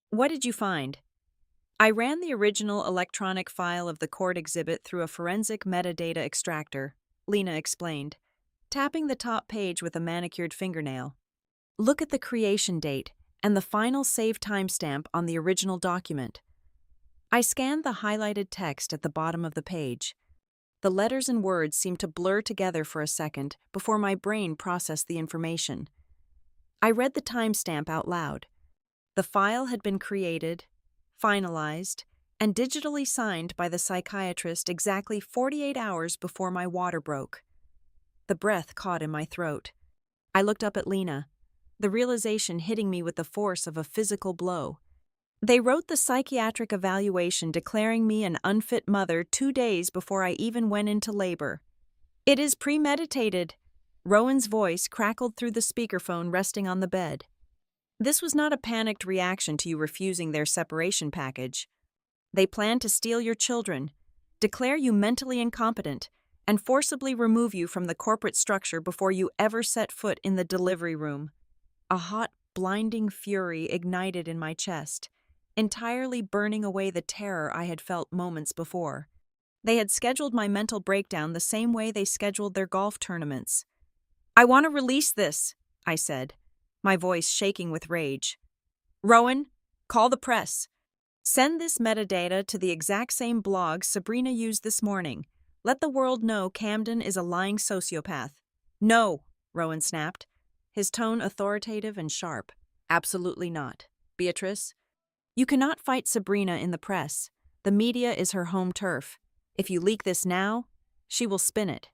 "What did you find?" I ran the original electronic file of the court exhibit through a forensic metadata extractor, Lena explained, tapping the top page with a manicured fingernail. Look at the creation date and the final save timestamp on the original document. I scanned the highlighted text at the bottom of the page. The letters and words seemed to blur together for a second before my brain processed the information. I read the timestamp out loud. The file had been created, finalized, and digitally signed by the psychiatrist exactly 48 hours before my water broke. The breath caught in my throat. I looked up at Lena, the realization hitting me with the force of a physical blow. They wrote the psychiatric evaluation declaring me an unfit mother 2 days before I even went into labor. It is premeditated. Rowan's voice crackled through the speakerphone resting on the bed. This was not a panicked reaction to you refusing their separation package. They planned to steal your children, declare you mentally incompetent, and forcibly remove you from the corporate structure before you ever set foot in the delivery room. A hot, blinding fury ignited in my chest, entirely burning away the terror I had felt moments before. They had scheduled my mental breakdown the same way they scheduled their golf tournaments. "I want to release this," I said, my voice shaking with rage. "Rowan, call the press. Send this metadata to the exact same blog Sabrina used this morning. Let the world know Camden is a lying sociopath." "No," Rowan snapped, his tone authoritative and sharp. "Absolutely not. Beatrice, you cannot fight Sabrina in the press. The media is her home turf. If you leak this now, she will spin it.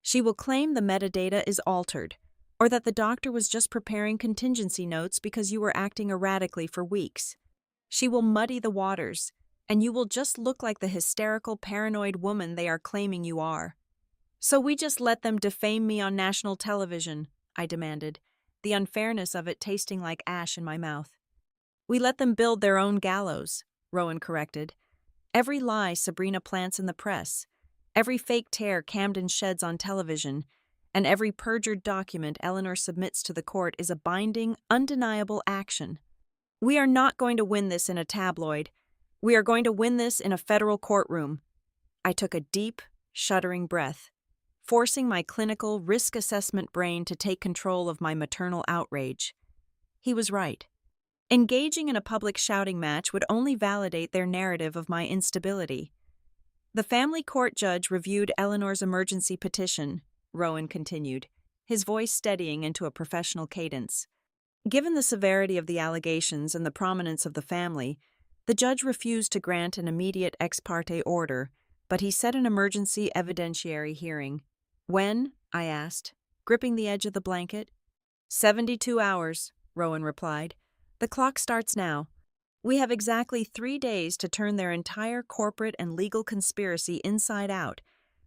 She will claim the metadata is altered, or that the doctor was just preparing contingency notes because you were acting erratically for weeks. She will muddy the waters, and you will just look like the hysterical, paranoid woman they are claiming you are. So we just let them defame me on national television," I demanded, the unfairness of it tasting like ash in my mouth. "We let them build their own gallows," Rowan corrected. "Every lie Sabrina plants in the press, every fake tear Camden sheds on television, and every perjured document Eleanor submits to the court is a binding, undeniable action. We are not going to win this in a tabloid. We are going to win this in a federal courtroom." I took a deep, shuddering breath, forcing my clinical, risk assessment brain to take control of my maternal outrage. He was right. Engaging in a public shouting match would only validate their narrative of my instability. "The family court judge reviewed Eleanor's emergency petition," Rowan continued, his voice steadying into a professional cadence. "Given the severity of the allegations and the prominence of the family, the judge refused to grant an immediate ex parte order, but he set an emergency evidentiary hearing." "When?" I asked, gripping the edge of the blanket. 72 hours, Rowan replied. "The clock starts now. We have exactly 3 days to turn their entire corporate and legal conspiracy inside out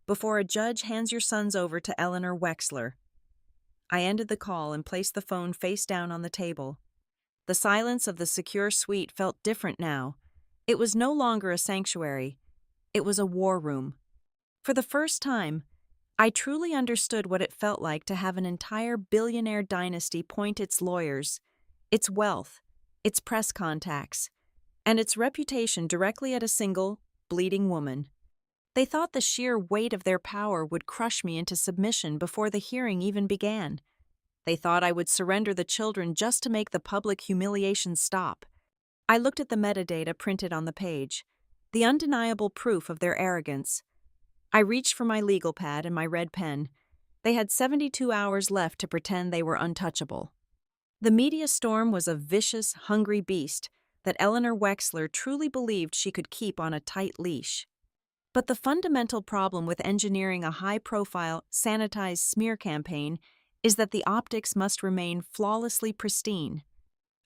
before a judge hands your sons over to Eleanor Wexler." I ended the call and placed the phone face down on the table. The silence of the secure suite felt different now. It was no longer a sanctuary. It was a war room. For the first time, I truly understood what it felt like to have an entire billionaire dynasty point its lawyers, its wealth, its press contacts, and its reputation directly at a single, bleeding woman. They thought the sheer weight of their power would crush me into submission before the hearing even began. They thought I would surrender the children just to make the public humiliation stop. I looked at the metadata printed on the page, the undeniable proof of their arrogance. I reached for my legal pad and my red pen. They had 72 hours left to pretend they were untouchable. The media storm was a vicious, hungry beast that Eleanor Wexler truly believed she could keep on a tight leash. But the fundamental problem with engineering a high-profile, sanitized smear campaign is that the optics must remain flawlessly pristine.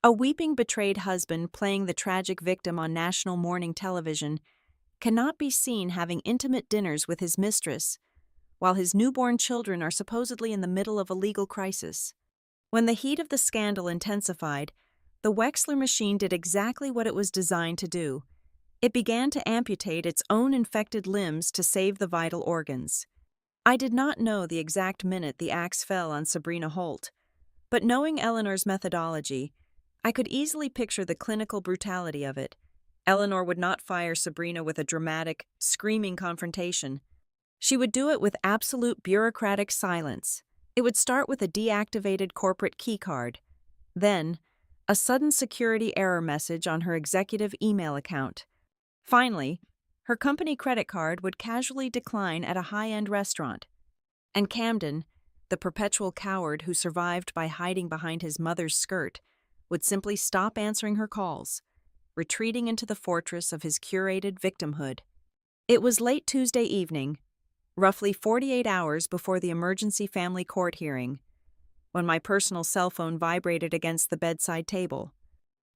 A weeping, betrayed husband playing the tragic victim on national morning television cannot be seen having intimate dinners with his mistress, while his newborn children are supposedly in the middle of a legal crisis. When the heat of the scandal intensified, the Wexler machine did exactly what it was designed to do. It began to amputate its own infected limbs to save the vital organs. I did not know the exact minute the axe fell on Sabrina Holt, but knowing Eleanor's methodology, I could easily picture the clinical brutality of it, Eleanor would not fire Sabrina with a dramatic, screaming confrontation. She would do it with absolute bureaucratic silence. It would start with a deactivated corporate keycard. Then, a sudden security error message on her executive email account. Finally, her company credit card would casually decline at a high-end restaurant. And Camden, the perpetual coward who survived by hiding behind his mother's skirt, would simply stop answering her calls, retreating into the fortress of his curated victimhood. It was late Tuesday evening, roughly 48 hours before the emergency family court hearing, when my personal cell phone vibrated against the bedside table.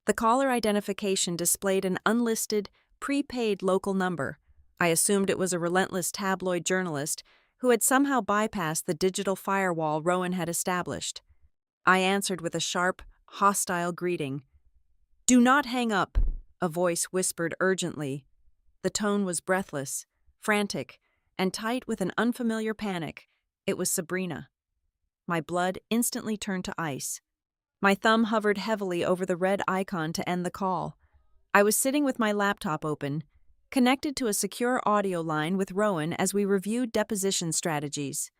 The caller identification displayed an unlisted, prepaid local number. I assumed it was a relentless tabloid journalist who had somehow bypassed the digital firewall Rowan had established. I answered with a sharp, hostile greeting. "Do not hang up," a voice whispered urgently. The tone was breathless, frantic, and tight with an unfamiliar panic. It was Sabrina. My blood instantly turned to ice. My thumb hovered heavily over the red icon to end the call. I was sitting with my laptop open, connected to a secure audio line with Rowan as we reviewed deposition strategies.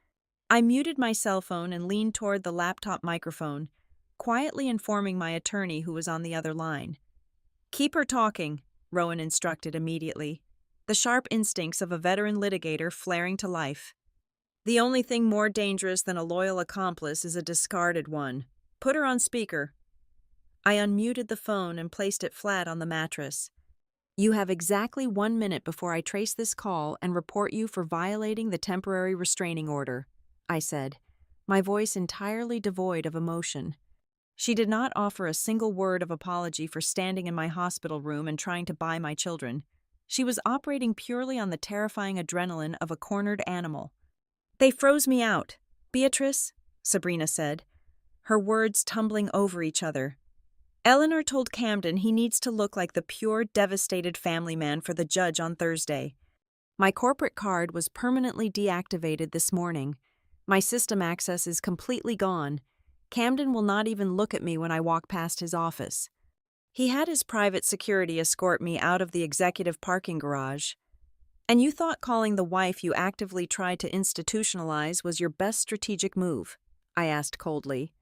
I muted my cell phone and leaned toward the laptop microphone, quietly informing my attorney who was on the other line. "Keep her talking," Rowan instructed immediately, the sharp instincts of a veteran litigator flaring to life. "The only thing more dangerous than a loyal accomplice is a discarded one. Put her on speaker." I unmuted the phone and placed it flat on the mattress. "You have exactly 1 minute before I trace this call and report you for violating the temporary restraining order," I said, my voice entirely devoid of emotion. She did not offer a single word of apology for standing in my hospital room and trying to buy my children. She was operating purely on the terrifying adrenaline of a cornered animal. "They froze me out, Beatrice," Sabrina said, her words tumbling over each other. "Eleanor told Camden he needs to look like the pure, devastated family man for the judge on Thursday. My corporate card was permanently deactivated this morning. My system access is completely gone. Camden will not even look at me when I walk past his office. He had his private security escort me out of the executive parking garage. And you thought calling the wife you actively tried to institutionalize was your best strategic move?" I asked coldly.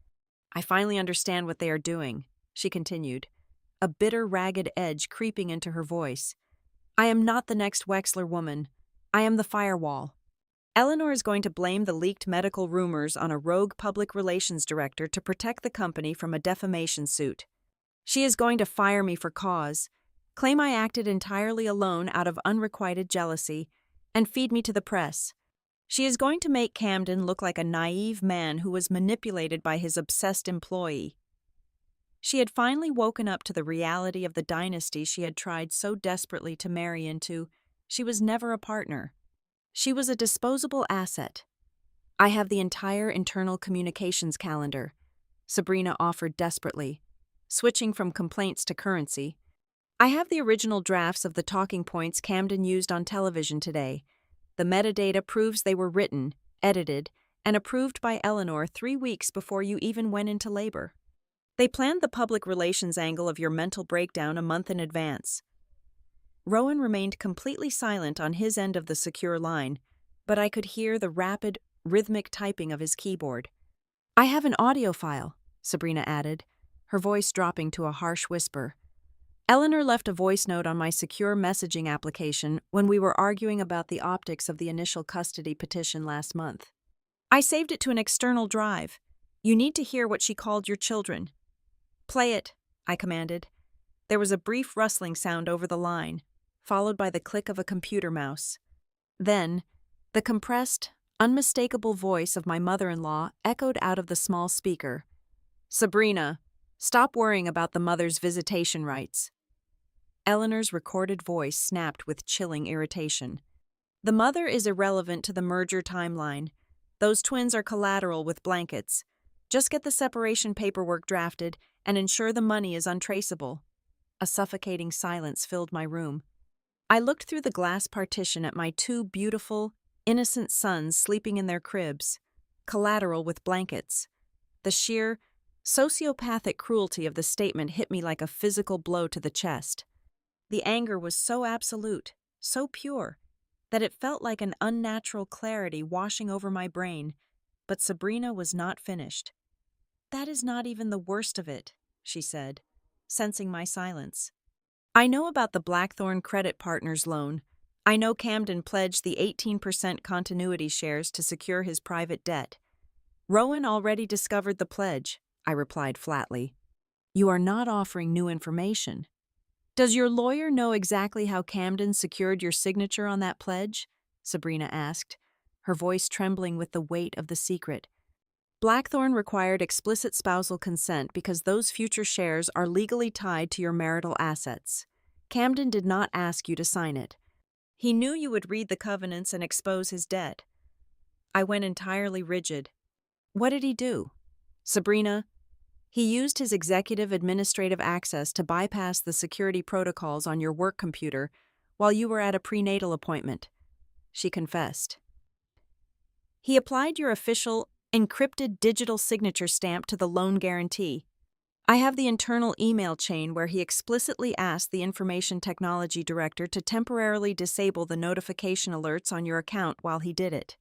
"I finally understand what they are doing," she continued, a bitter, ragged edge creeping into her voice. "I am not the next Wexler woman. I am the firewall. Eleanor is going to blame the leaked medical rumors on a rogue public relations director to protect the company from a defamation suit. She is going to fire me for cause, claim I acted entirely alone out of unrequited jealousy, and feed me to the press. She is going to make Camden look like a naive man who was manipulated by his obsessed employee." She had finally woken up to the reality of the dynasty she had tried so desperately to marry into. She was never a partner. She was a disposable asset. "I have the entire internal communications calendar," Sabrina offered desperately, switching from complaints to currency. "I have the original drafts of the talking points Camden used on television today. The metadata proves they were written, edited, and approved by Eleanor 3 weeks before you even went into labor. They planned the public relations angle of your mental breakdown a month in advance." Rowan remained completely silent on his end of the secure line, but I could hear the rapid, rhythmic typing of his keyboard. "I have an audio file," Sabrina added, her voice dropping to a harsh whisper. "Eleanor left a voice note on my secure messaging application when we were arguing about the optics of the initial custody petition last month. I saved it to an external drive. You need to hear what she called your children." "Play it," I commanded. There was a brief rustling sound over the line, followed by the click of a computer mouse. Then, the compressed, unmistakable voice of my mother-in-law echoed out of the small speaker. "Sabrina, stop worrying about the mother's visitation rights." Eleanor's recorded voice snapped with chilling irritation. "The mother is irrelevant to the merger timeline. Those twins are collateral with blankets. Just get the separation paperwork drafted and ensure the money is untraceable." A suffocating silence filled my room. I looked through the glass partition at my 2 beautiful, innocent sons sleeping in their cribs, collateral with blankets. The sheer, sociopathic cruelty of the statement hit me like a physical blow to the chest. The anger was so absolute, so pure, that it felt like an unnatural clarity washing over my brain. But Sabrina was not finished. "That is not even the worst of it," she said, sensing my silence. "I know about the Blackthorn Credit Partners loan. I know Camden pledged the 18% continuity shares to secure his private debt. Rowan already discovered the pledge," I replied flatly. "You are not offering new information. Does your lawyer know exactly how Camden secured your signature on that pledge?" Sabrina asked, her voice trembling with the weight of the secret. "Blackthorn required explicit spousal consent because those future shares are legally tied to your marital assets. Camden did not ask you to sign it. He knew you would read the covenants and expose his debt." I went entirely rigid. "What did he do?" "Sabrina, he used his executive administrative access to bypass the security protocols on your work computer while you were at a prenatal appointment," she confessed. "He applied your official, encrypted digital signature stamp to the loan guarantee. I have the internal email chain where he explicitly asked the information technology director to temporarily disable the notification alerts on your account while he did it.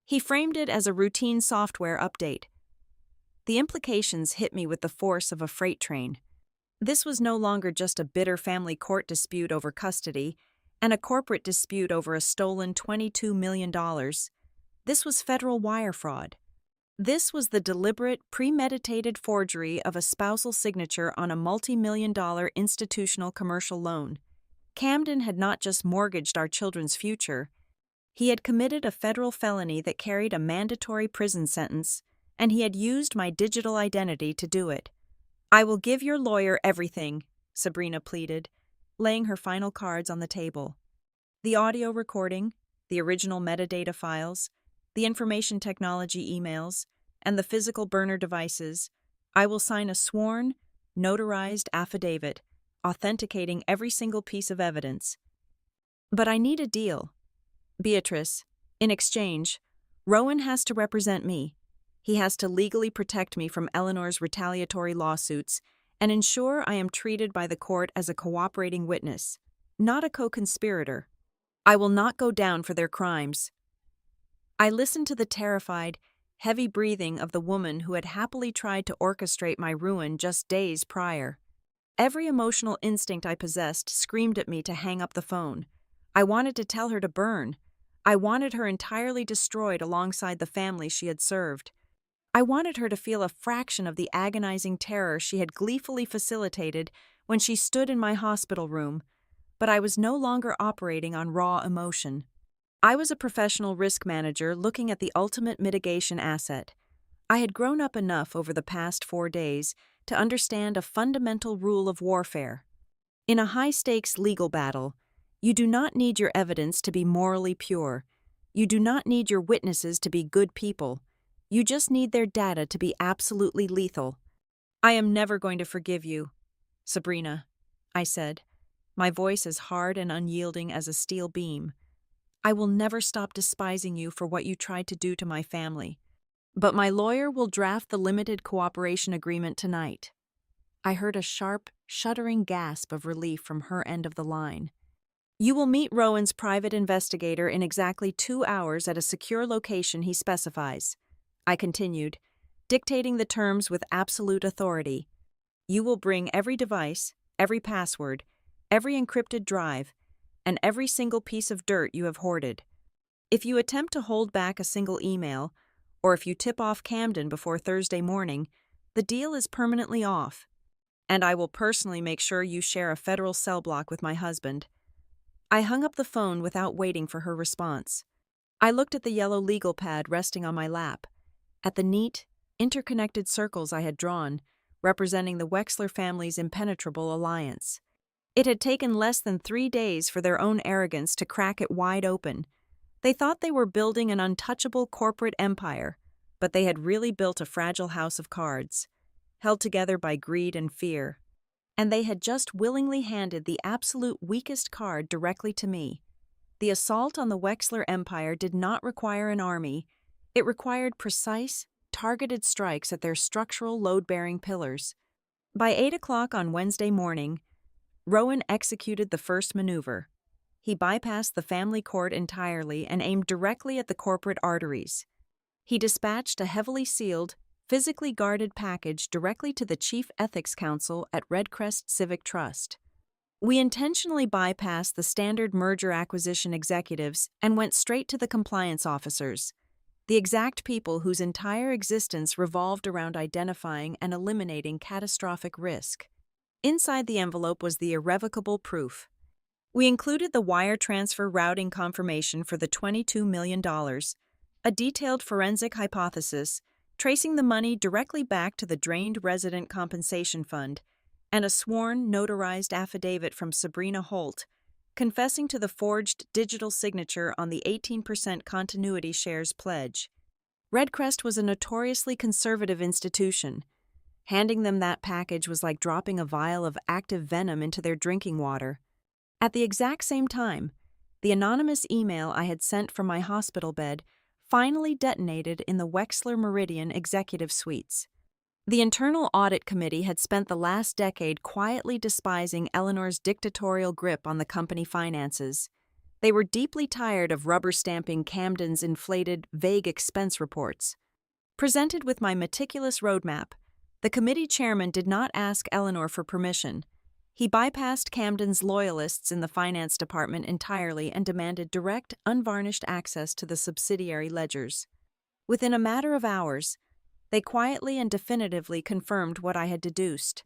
He framed it as a routine software update." The implications hit me with the force of a freight train. This was no longer just a bitter family court dispute over custody and a corporate dispute over a stolen $22 million. This was federal wire fraud. This was the deliberate, premeditated forgery of a spousal signature on a multi-million-dollar institutional commercial loan. Camden had not just mortgaged our children's future. He had committed a federal felony that carried a mandatory prison sentence, and he had used my digital identity to do it. "I will give your lawyer everything," Sabrina pleaded, laying her final cards on the table. "The audio recording, the original metadata files, the information technology emails, and the physical burner devices. I will sign a sworn, notarized affidavit, authenticating every single piece of evidence. But I need a deal. Beatrice, in exchange, Rowan has to represent me. He has to legally protect me from Eleanor's retaliatory lawsuits and ensure I am treated by the court as a cooperating witness, not a co-conspirator. I will not go down for their crimes." I listened to the terrified, heavy breathing of the woman who had happily tried to orchestrate my ruin just days prior. Every emotional instinct I possessed screamed at me to hang up the phone. I wanted to tell her to burn. I wanted her entirely destroyed alongside the family she had served. I wanted her to feel a fraction of the agonizing terror she had gleefully facilitated when she stood in my hospital room, but I was no longer operating on raw emotion. I was a professional risk manager looking at the ultimate mitigation asset. I had grown up enough over the past 4 days to understand a fundamental rule of warfare. In a high-stakes legal battle, you do not need your evidence to be morally pure. You do not need your witnesses to be good people. You just need their data to be absolutely lethal. "I am never going to forgive you, Sabrina," I said, my voice as hard and unyielding as a steel beam. "I will never stop despising you for what you tried to do to my family. But my lawyer will draft the limited cooperation agreement tonight." I heard a sharp, shuddering gasp of relief from her end of the line. "You will meet Rowan's private investigator in exactly 2 hours at a secure location he specifies," I continued, dictating the terms with absolute authority. "You will bring every device, every password, every encrypted drive, and every single piece of dirt you have hoarded. If you attempt to hold back a single email, or if you tip off Camden before Thursday morning, the deal is permanently off. And I will personally make sure you share a federal cell block with my husband." I hung up the phone without waiting for her response. I looked at the yellow legal pad resting on my lap, at the neat, interconnected circles I had drawn, representing the Wexler family's impenetrable alliance. It had taken less than 3 days for their own arrogance to crack it wide open. They thought they were building an untouchable corporate empire, but they had really built a fragile house of cards, held together by greed and fear. And they had just willingly handed the absolute weakest card directly to me. The assault on the Wexler empire did not require an army. It required precise, targeted strikes at their structural load-bearing pillars. By 8 o'clock on Wednesday morning, Rowan executed the first maneuver. He bypassed the family court entirely and aimed directly at the corporate arteries. He dispatched a heavily sealed, physically guarded package directly to the Chief Ethics Counsel at Redcrest Civic Trust. We intentionally bypassed the standard merger acquisition executives and went straight to the compliance officers, the exact people whose entire existence revolved around identifying and eliminating catastrophic risk. Inside the envelope was the irrevocable proof. We included the wire transfer routing confirmation for the $22 million, a detailed forensic hypothesis tracing the money directly back to the drained resident compensation fund, and a sworn, notarized affidavit from Sabrina Holt, confessing to the forged digital signature on the 18% continuity shares pledge. Redcrest was a notoriously conservative institution. Handing them that package was like dropping a vial of active venom into their drinking water. At the exact same time, the anonymous email I had sent from my hospital bed finally detonated in the Wexler Meridian executive suites. The Internal Audit Committee had spent the last decade quietly despising Eleanor's dictatorial grip on the company finances. They were deeply tired of rubber-stamping Camden's inflated, vague expense reports. Presented with my meticulous roadmap, the committee chairman did not ask Eleanor for permission. He bypassed Camden's loyalists in the finance department entirely and demanded direct, unvarnished access to the subsidiary ledgers. Within a matter of hours, they quietly and definitively confirmed what I had deduced.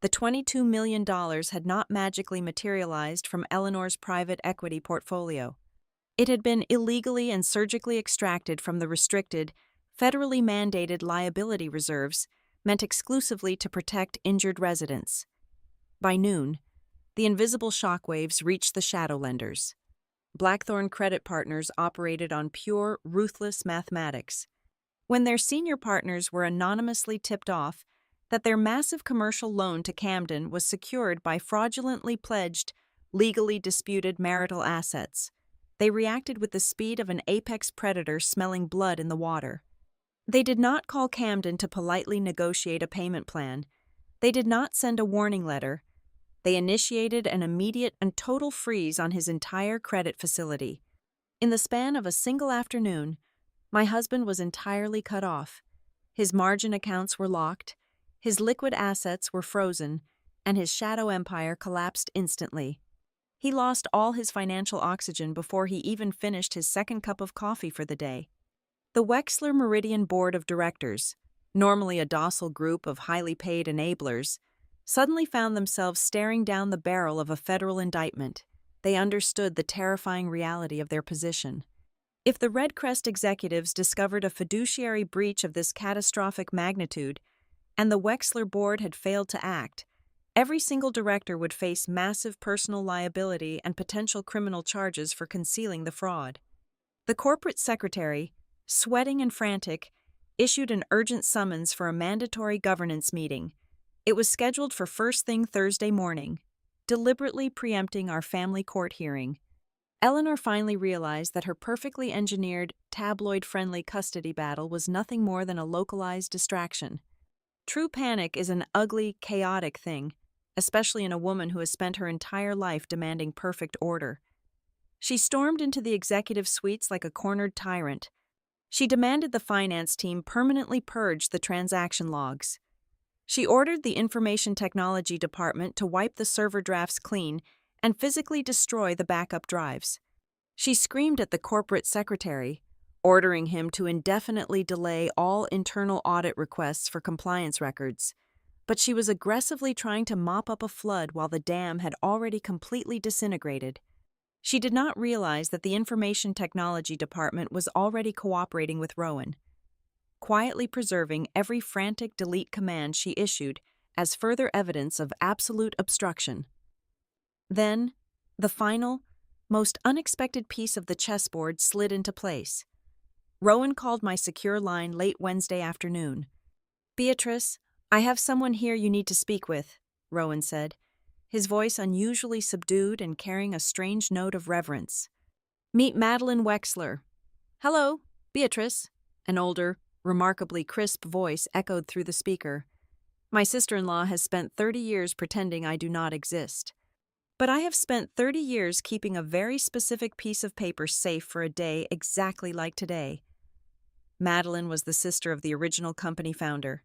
The $22 million had not magically materialized from Eleanor's private equity portfolio. It had been illegally and surgically extracted from the restricted, federally mandated liability reserves meant exclusively to protect injured residents. By noon, the invisible shockwaves reached the shadow lenders. Blackthorn Credit Partners operated on pure, ruthless mathematics. When their senior partners were anonymously tipped off that their massive commercial loan to Camden was secured by fraudulently pledged, legally disputed marital assets, they reacted with the speed of an apex predator smelling blood in the water. They did not call Camden to politely negotiate a payment plan. They did not send a warning letter. They initiated an immediate and total freeze on his entire credit facility. In the span of a single afternoon, my husband was entirely cut off. His margin accounts were locked, his liquid assets were frozen, and his shadow empire collapsed instantly. He lost all his financial oxygen before he even finished his second cup of coffee for the day. The Wexler Meridian Board of Directors, normally a docile group of highly paid enablers, suddenly found themselves staring down the barrel of a federal indictment. They understood the terrifying reality of their position. If the Redcrest executives discovered a fiduciary breach of this catastrophic magnitude, and the Wexler board had failed to act, every single director would face massive personal liability and potential criminal charges for concealing the fraud. The corporate secretary, sweating and frantic, issued an urgent summons for a mandatory governance meeting. It was scheduled for first thing Thursday morning, deliberately preempting our family court hearing. Eleanor finally realized that her perfectly engineered, tabloid-friendly custody battle was nothing more than a localized distraction. True panic is an ugly, chaotic thing, especially in a woman who has spent her entire life demanding perfect order. She stormed into the executive suites like a cornered tyrant. She demanded the finance team permanently purge the transaction logs. She ordered the information technology department to wipe the server drafts clean and physically destroy the backup drives. She screamed at the corporate secretary, ordering him to indefinitely delay all internal audit requests for compliance records. But she was aggressively trying to mop up a flood while the dam had already completely disintegrated. She did not realize that the information technology department was already cooperating with Rowan, quietly preserving every frantic delete command she issued as further evidence of absolute obstruction. Then, the final, most unexpected piece of the chessboard slid into place. Rowan called my secure line late Wednesday afternoon. "Beatrice, I have someone here you need to speak with," Rowan said, his voice unusually subdued and carrying a strange note of reverence. "Meet Madeline Wexler." "Hello, Beatrice," an older, remarkably crisp voice echoed through the speaker. "My sister-in-law has spent 30 years pretending I do not exist. But I have spent 30 years keeping a very specific piece of paper safe for a day exactly like today. Madeline was the sister of the original company founder,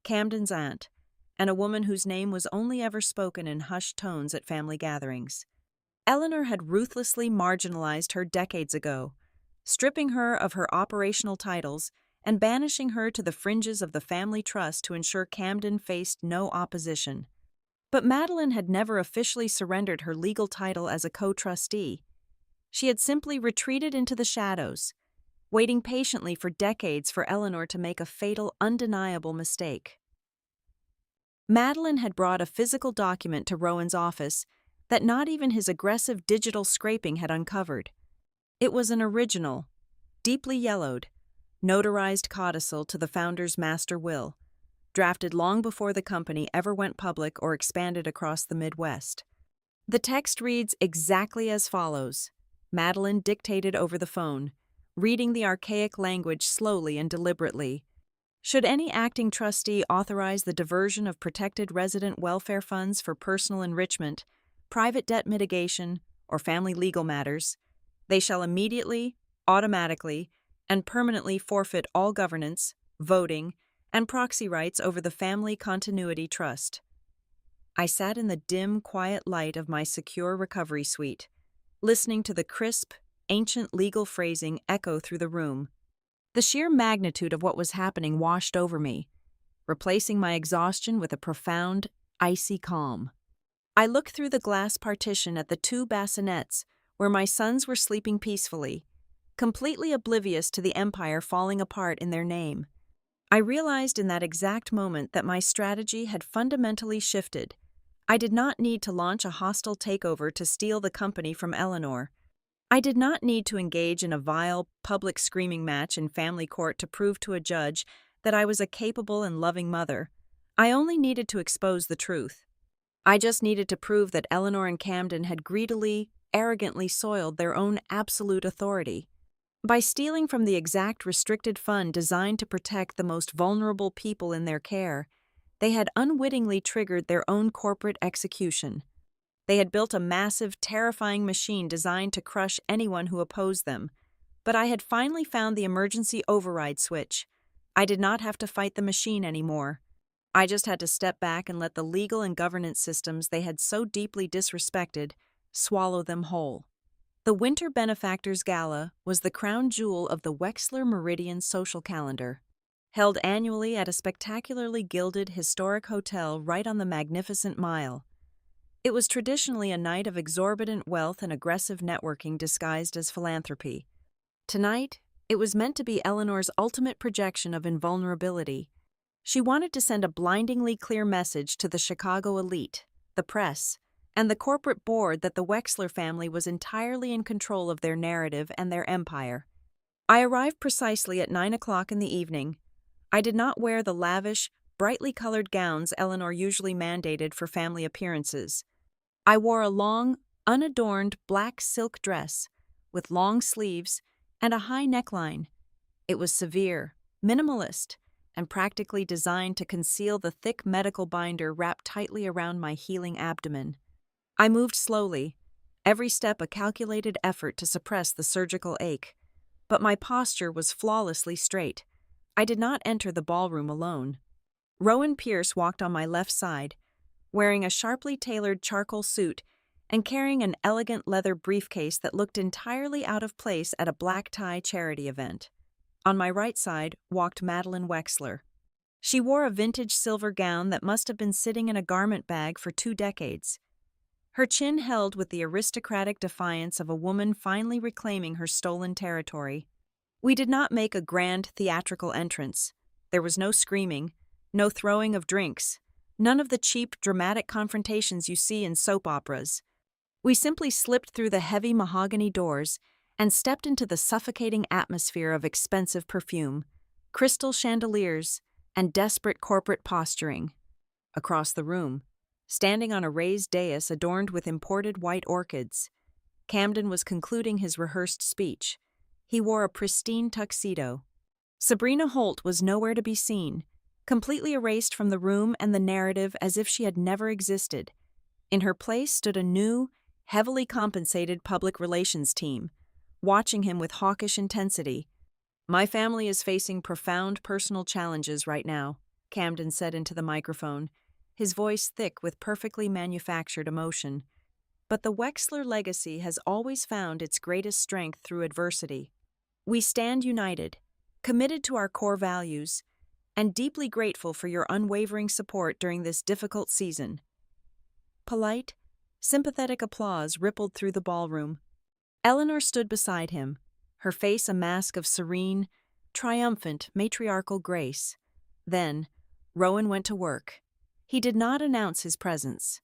Camden's aunt, and a woman whose name was only ever spoken in hushed tones at family gatherings. Eleanor had ruthlessly marginalized her decades ago, stripping her of her operational titles and banishing her to the fringes of the family trust to ensure Camden faced no opposition. But Madeline had never officially surrendered her legal title as a co-trustee. She had simply retreated into the shadows, waiting patiently for decades for Eleanor to make a fatal, undeniable mistake. Madeline had brought a physical document to Rowan's office that not even his aggressive digital scraping had uncovered. It was an original, deeply yellowed, notarized codicil to the founder's master will, drafted long before the company ever went public or expanded across the Midwest. The text reads exactly as follows. Madeline dictated over the phone, reading the archaic language slowly and deliberately. Should any acting trustee authorize the diversion of protected resident welfare funds for personal enrichment, private debt mitigation, or family legal matters, they shall immediately, automatically, and permanently forfeit all governance, voting, and proxy rights over the Family Continuity Trust. I sat in the dim, quiet light of my secure recovery suite, listening to the crisp, ancient legal phrasing echo through the room. The sheer magnitude of what was happening washed over me, replacing my exhaustion with a profound, icy calm. I looked through the glass partition at the two bassinets where my sons were sleeping peacefully, completely oblivious to the empire falling apart in their name. I realized in that exact moment that my strategy had fundamentally shifted. I did not need to launch a hostile takeover to steal the company from Eleanor. I did not need to engage in a vile, public screaming match in family court to prove to a judge that I was a capable and loving mother. I only needed to expose the truth. I just needed to prove that Eleanor and Camden had greedily, arrogantly soiled their own absolute authority. By stealing from the exact restricted fund designed to protect the most vulnerable people in their care, they had unwittingly triggered their own corporate execution. They had built a massive, terrifying machine designed to crush anyone who opposed them. But I had finally found the emergency override switch. I did not have to fight the machine anymore. I just had to step back and let the legal and governance systems they had so deeply disrespected swallow them whole. The Winter Benefactors Gala was the crown jewel of the Wexler Meridian social calendar. Held annually at a spectacularly gilded historic hotel right on the Magnificent Mile. It was traditionally a night of exorbitant wealth and aggressive networking disguised as philanthropy. Tonight, it was meant to be Eleanor's ultimate projection of invulnerability. She wanted to send a blindingly clear message to the Chicago elite, the press, and the corporate board that the Wexler family was entirely in control of their narrative and their empire. I arrived precisely at 9 o'clock in the evening. I did not wear the lavish, brightly colored gowns Eleanor usually mandated for family appearances. I wore a long, unadorned black silk dress with long sleeves and a high neckline. It was severe, minimalist, and practically designed to conceal the thick medical binder wrapped tightly around my healing abdomen. I moved slowly, every step a calculated effort to suppress the surgical ache, but my posture was flawlessly straight. I did not enter the ballroom alone. Rowan Pierce walked on my left side, wearing a sharply tailored charcoal suit and carrying an elegant leather briefcase that looked entirely out of place at a black-tie charity event. On my right side walked Madeline Wexler. She wore a vintage silver gown that must have been sitting in a garment bag for 2 decades. Her chin held with the aristocratic defiance of a woman finally reclaiming her stolen territory. We did not make a grand theatrical entrance. There was no screaming, no throwing of drinks, none of the cheap, dramatic confrontations you see in soap operas. We simply slipped through the heavy mahogany doors and stepped into the suffocating atmosphere of expensive perfume, crystal chandeliers, and desperate corporate posturing. Across the room, standing on a raised dais adorned with imported white orchids, Camden was concluding his rehearsed speech. He wore a pristine tuxedo. Sabrina Holt was nowhere to be seen, completely erased from the room and the narrative as if she had never existed. In her place stood a new, heavily compensated public relations team, watching him with hawkish intensity. "My family is facing profound personal challenges right now," Camden said into the microphone, his voice thick with perfectly manufactured emotion. "But the Wexler legacy has always found its greatest strength through adversity. We stand united, committed to our core values, and deeply grateful for your unwavering support during this difficult season." Polite, sympathetic applause rippled through the ballroom. Eleanor stood beside him, her face a mask of serene, triumphant, matriarchal grace. Then, Rowan went to work. He did not announce his presence.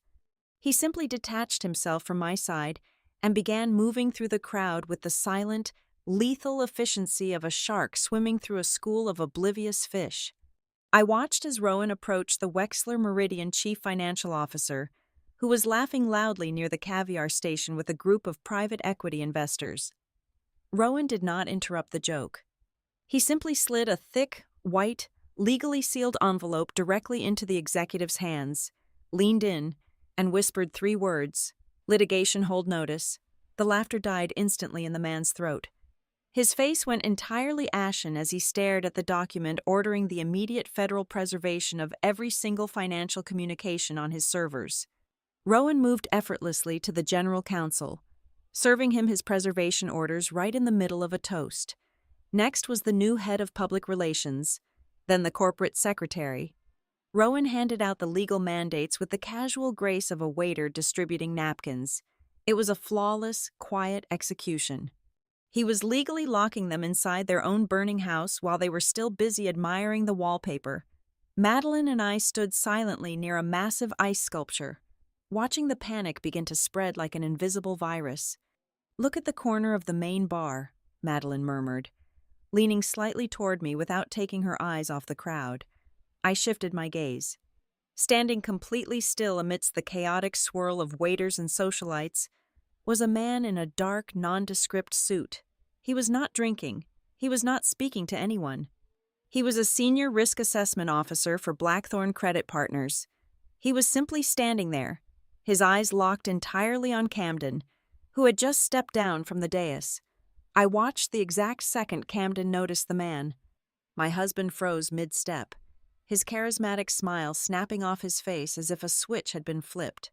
He simply detached himself from my side and began moving through the crowd with the silent, lethal efficiency of a shark swimming through a school of oblivious fish. I watched as Rowan approached the Wexler Meridian chief financial officer, who was laughing loudly near the caviar station with a group of private equity investors. Rowan did not interrupt the joke. He simply slid a thick, white, legally sealed envelope directly into the executive's hands, leaned in, and whispered 3 words, "Litigation hold notice." The laughter died instantly in the man's throat. His face went entirely ashen as he stared at the document ordering the immediate federal preservation of every single financial communication on his servers. Rowan moved effortlessly to the general counsel, serving him his preservation orders right in the middle of a toast. Next was the new head of public relations, then the corporate secretary. Rowan handed out the legal mandates with the casual grace of a waiter distributing napkins. It was a flawless, quiet execution. He was legally locking them inside their own burning house while they were still busy admiring the wallpaper. Madeline and I stood silently near a massive ice sculpture, watching the panic begin to spread like an invisible virus. "Look at the corner of the main bar," Madeline murmured, leaning slightly toward me without taking her eyes off the crowd. I shifted my gaze. Standing completely still amidst the chaotic swirl of waiters and socialites was a man in a dark, nondescript suit. He was not drinking. He was not speaking to anyone. He was a senior risk assessment officer for Blackthorn Credit Partners. He was simply standing there, his eyes locked entirely on Camden, who had just stepped down from the dais. I watched the exact second Camden noticed the man. My husband froze mid-step, his charismatic smile snapping off his face as if a switch had been flipped.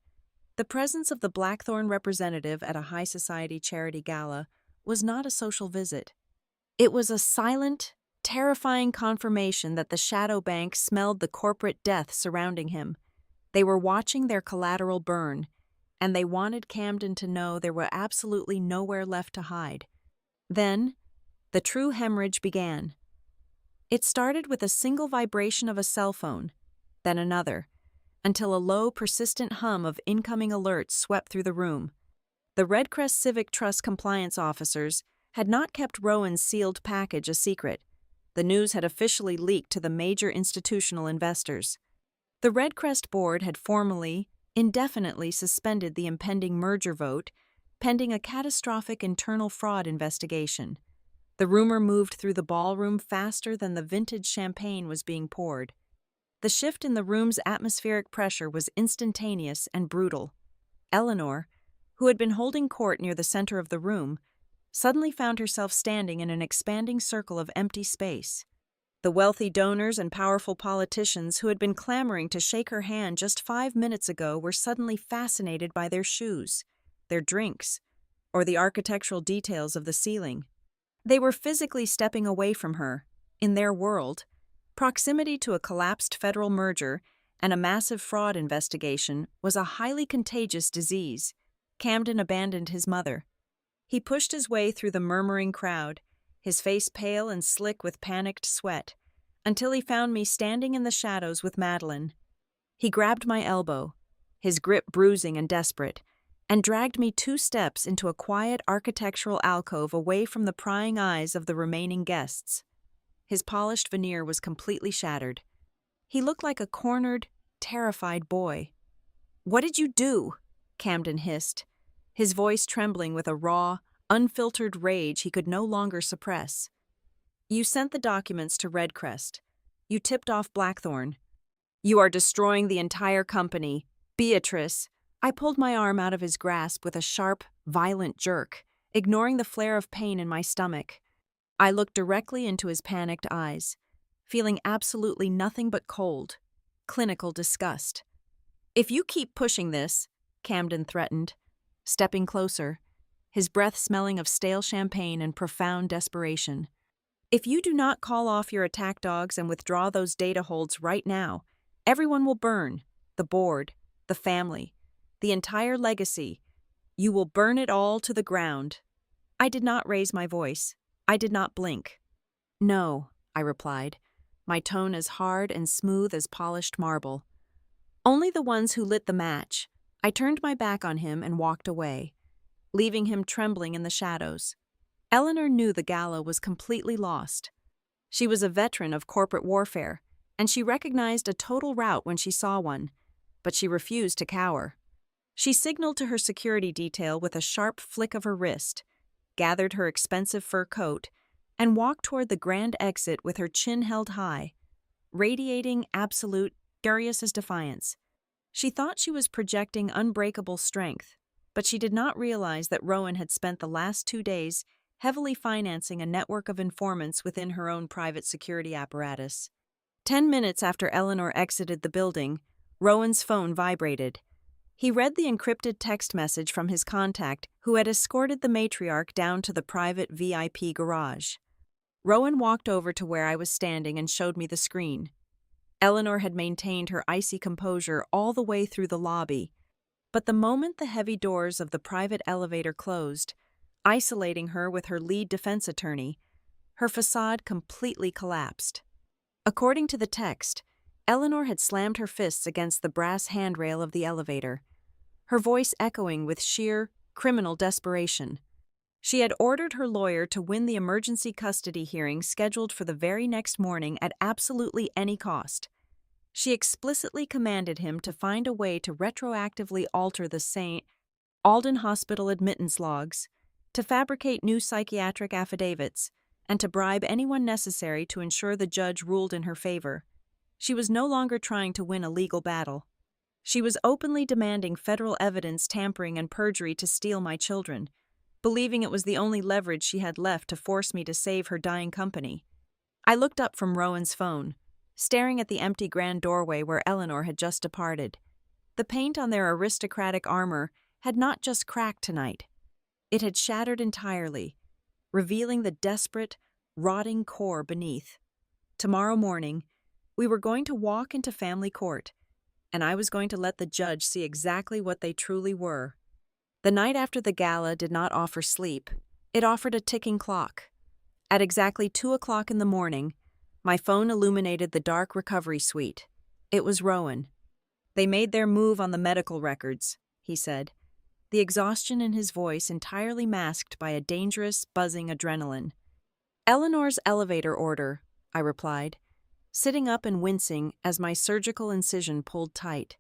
The presence of the Blackthorn representative at a high society charity gala was not a social visit. It was a silent, terrifying confirmation that the shadow bank smelled the corporate death surrounding him. They were watching their collateral burn, and they wanted Camden to know there were absolutely nowhere left to hide. Then, the true hemorrhage began. It started with a single vibration of a cell phone, then another, until a low, persistent hum of incoming alerts swept through the room. The Red Crest Civic Trust compliance officers had not kept Rowan's sealed package a secret. The news had officially leaked to the major institutional investors. The Red Crest board had formally, indefinitely suspended the impending merger vote, pending a catastrophic internal fraud investigation. The rumor moved through the ballroom faster than the vintage champagne was being poured. The shift in the room's atmospheric pressure was instantaneous and brutal. Eleanor, who had been holding court near the center of the room, suddenly found herself standing in an expanding circle of empty space. The wealthy donors and powerful politicians who had been clamoring to shake her hand just 5 minutes ago were suddenly fascinated by their shoes, their drinks, or the architectural details of the ceiling. They were physically stepping away from her. In their world, proximity to a collapsed federal merger and a massive fraud investigation was a highly contagious disease. Camden abandoned his mother. He pushed his way through the murmuring crowd, his face pale and slick with panicked sweat, until he found me standing in the shadows with Madeline. He grabbed my elbow, his grip bruising and desperate, and dragged me 2 steps into a quiet architectural alcove away from the prying eyes of the remaining guests. His polished veneer was completely shattered. He looked like a cornered, terrified boy. "What did you do?" Camden hissed, his voice trembling with a raw, unfiltered rage he could no longer suppress. "You sent the documents to Red Crest. You tipped off Blackthorn. You are destroying the entire company. Beatrice, I pulled my arm out of his grasp with a sharp, violent jerk, ignoring the flare of pain in my stomach. I looked directly into his panicked eyes, feeling absolutely nothing but cold, clinical disgust. "If you keep pushing this," Camden threatened, stepping closer, his breath smelling of stale champagne and profound desperation. "If you do not call off your attack dogs and withdraw those data holds right now, everyone will burn. The board, the family, the entire legacy. You will burn it all to the ground." I did not raise my voice. I did not blink. "No," I replied, my tone as hard and smooth as polished marble. "Only the ones who lit the match." I turned my back on him and walked away, leaving him trembling in the shadows. Eleanor knew the gala was completely lost. She was a veteran of corporate warfare, and she recognized a total rout when she saw one, but she refused to cower. She signaled to her security detail with a sharp flick of her wrist, gathered her expensive fur coat, and walked toward the grand exit with her chin held high, radiating absolute, furious as defiance. She thought she was projecting unbreakable strength, but she did not realize that Rowan had spent the last 2 days heavily financing a network of informants within her own private security apparatus. 10 minutes after Eleanor exited the building, Rowan's phone vibrated. He read the encrypted text message from his contact who had escorted the matriarch down to the private VIP garage. Rowan walked over to where I was standing and showed me the screen. Eleanor had maintained her icy composure all the way through the lobby, but the moment the heavy doors of the private elevator closed, isolating her with her lead defense attorney, her facade completely collapsed. According to the text, Eleanor had slammed her fists against the brass handrail of the elevator, her voice echoing with sheer, criminal desperation. She had ordered her lawyer to win the emergency custody hearing scheduled for the very next morning at absolutely any cost. She explicitly commanded him to find a way to retroactively alter the St. Alden Hospital admittance logs, to fabricate new psychiatric affidavits, and to bribe anyone necessary to ensure the judge ruled in her favor. She was no longer trying to win a legal battle. She was openly demanding federal evidence tampering and perjury to steal my children, believing it was the only leverage she had left to force me to save her dying company. I looked up from Rowan's phone, staring at the empty grand doorway where Eleanor had just departed. The paint on their aristocratic armor had not just cracked tonight. It had shattered entirely, revealing the desperate, rotting core beneath. Tomorrow morning, we were going to walk into family court, and I was going to let the judge see exactly what they truly were. The night after the gala did not offer sleep. It offered a ticking clock. At exactly 2 o'clock in the morning, my phone illuminated the dark recovery suite. It was Rowan. "They made their move on the medical records," he said, the exhaustion in his voice entirely masked by a dangerous, buzzing adrenaline. "Eleanor's elevator order," I replied, sitting up and wincing as my surgical incision pulled tight.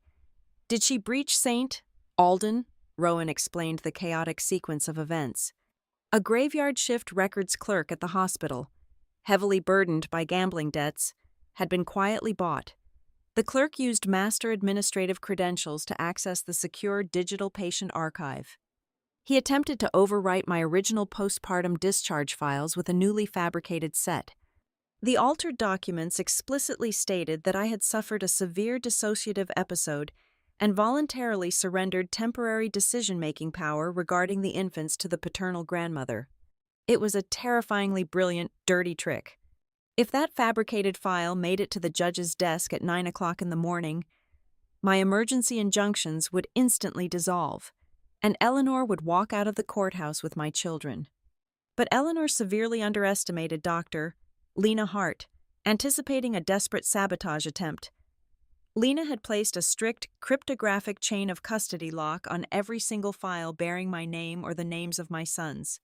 "Did she breach St. Alden?" Rowan explained the chaotic sequence of events. A graveyard shift records clerk at the hospital, heavily burdened by gambling debts, had been quietly bought. The clerk used master administrative credentials to access the secure digital patient archive. He attempted to overwrite my original postpartum discharge files with a newly fabricated set. The altered documents explicitly stated that I had suffered a severe dissociative episode and voluntarily surrendered temporary decision-making power regarding the infants to the paternal grandmother. It was a terrifyingly brilliant, dirty trick. If that fabricated file made it to the judge's desk at 9 o'clock in the morning, my emergency injunctions would instantly dissolve, and Eleanor would walk out of the courthouse with my children. But Eleanor severely underestimated Dr. Lena Hart, anticipating a desperate sabotage attempt. Lena had placed a strict cryptographic chain of custody lock on every single file bearing my name or the names of my sons.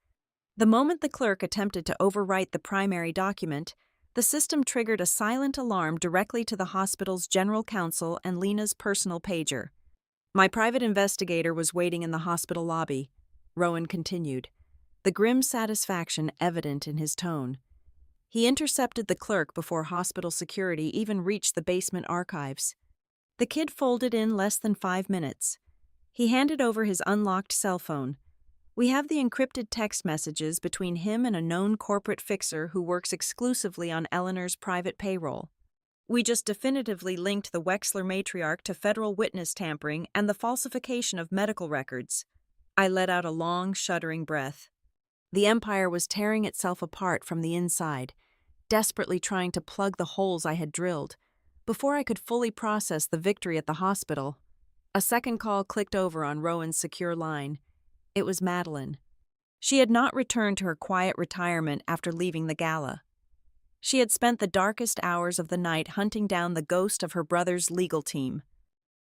The moment the clerk attempted to overwrite the primary document, the system triggered a silent alarm directly to the hospital's general counsel and Lena's personal pager. "My private investigator was waiting in the hospital lobby," Rowan continued, the grim satisfaction evident in his tone. He intercepted the clerk before hospital security even reached the basement archives. The kid folded in less than 5 minutes. He handed over his unlocked cell phone. We have the encrypted text messages between him and a known corporate fixer who works exclusively on Eleanor's private payroll. We just definitively linked the Wexler matriarch to federal witness tampering and the falsification of medical records. I let out a long, shuddering breath. The empire was tearing itself apart from the inside, desperately trying to plug the holes I had drilled. Before I could fully process the victory at the hospital, a second call clicked over on Rowan's secure line. It was Madeline. She had not returned to her quiet retirement after leaving the gala. She had spent the darkest hours of the night hunting down the ghost of her brother's legal team.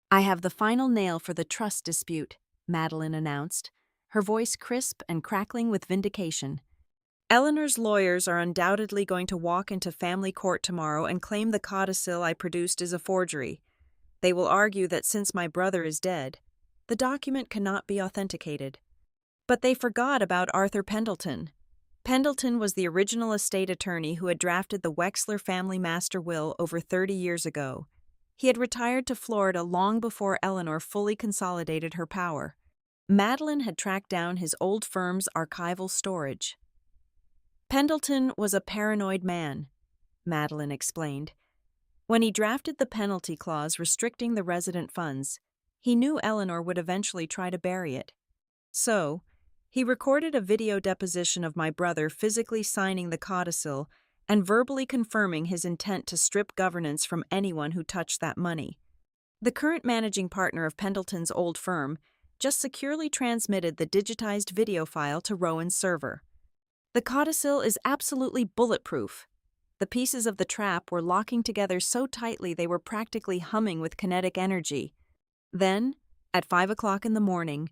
"I have the final nail for the trust dispute," Madeline announced, her voice crisp and crackling with vindication. "Eleanor's lawyers are undoubtedly going to walk into family court tomorrow and claim the codicil I produced is a forgery. They will argue that since my brother is dead, the document cannot be authenticated. But they forgot about Arthur Pendleton. Pendleton was the original estate attorney who had drafted the Wexler family master will over 30 years ago. He had retired to Florida long before Eleanor fully consolidated her power. Madeline had tracked down his old firm's archival storage. Pendleton was a paranoid man, Madeline explained. When he drafted the penalty clause restricting the resident funds, he knew Eleanor would eventually try to bury it. So, he recorded a video deposition of my brother physically signing the codicil and verbally confirming his intent to strip governance from anyone who touched that money. The current managing partner of Pendleton's old firm just securely transmitted the digitized video file to Rowan's server. The codicil is absolutely bulletproof. The pieces of the trap were locking together so tightly they were practically humming with kinetic energy. Then, at 5 o'clock in the morning,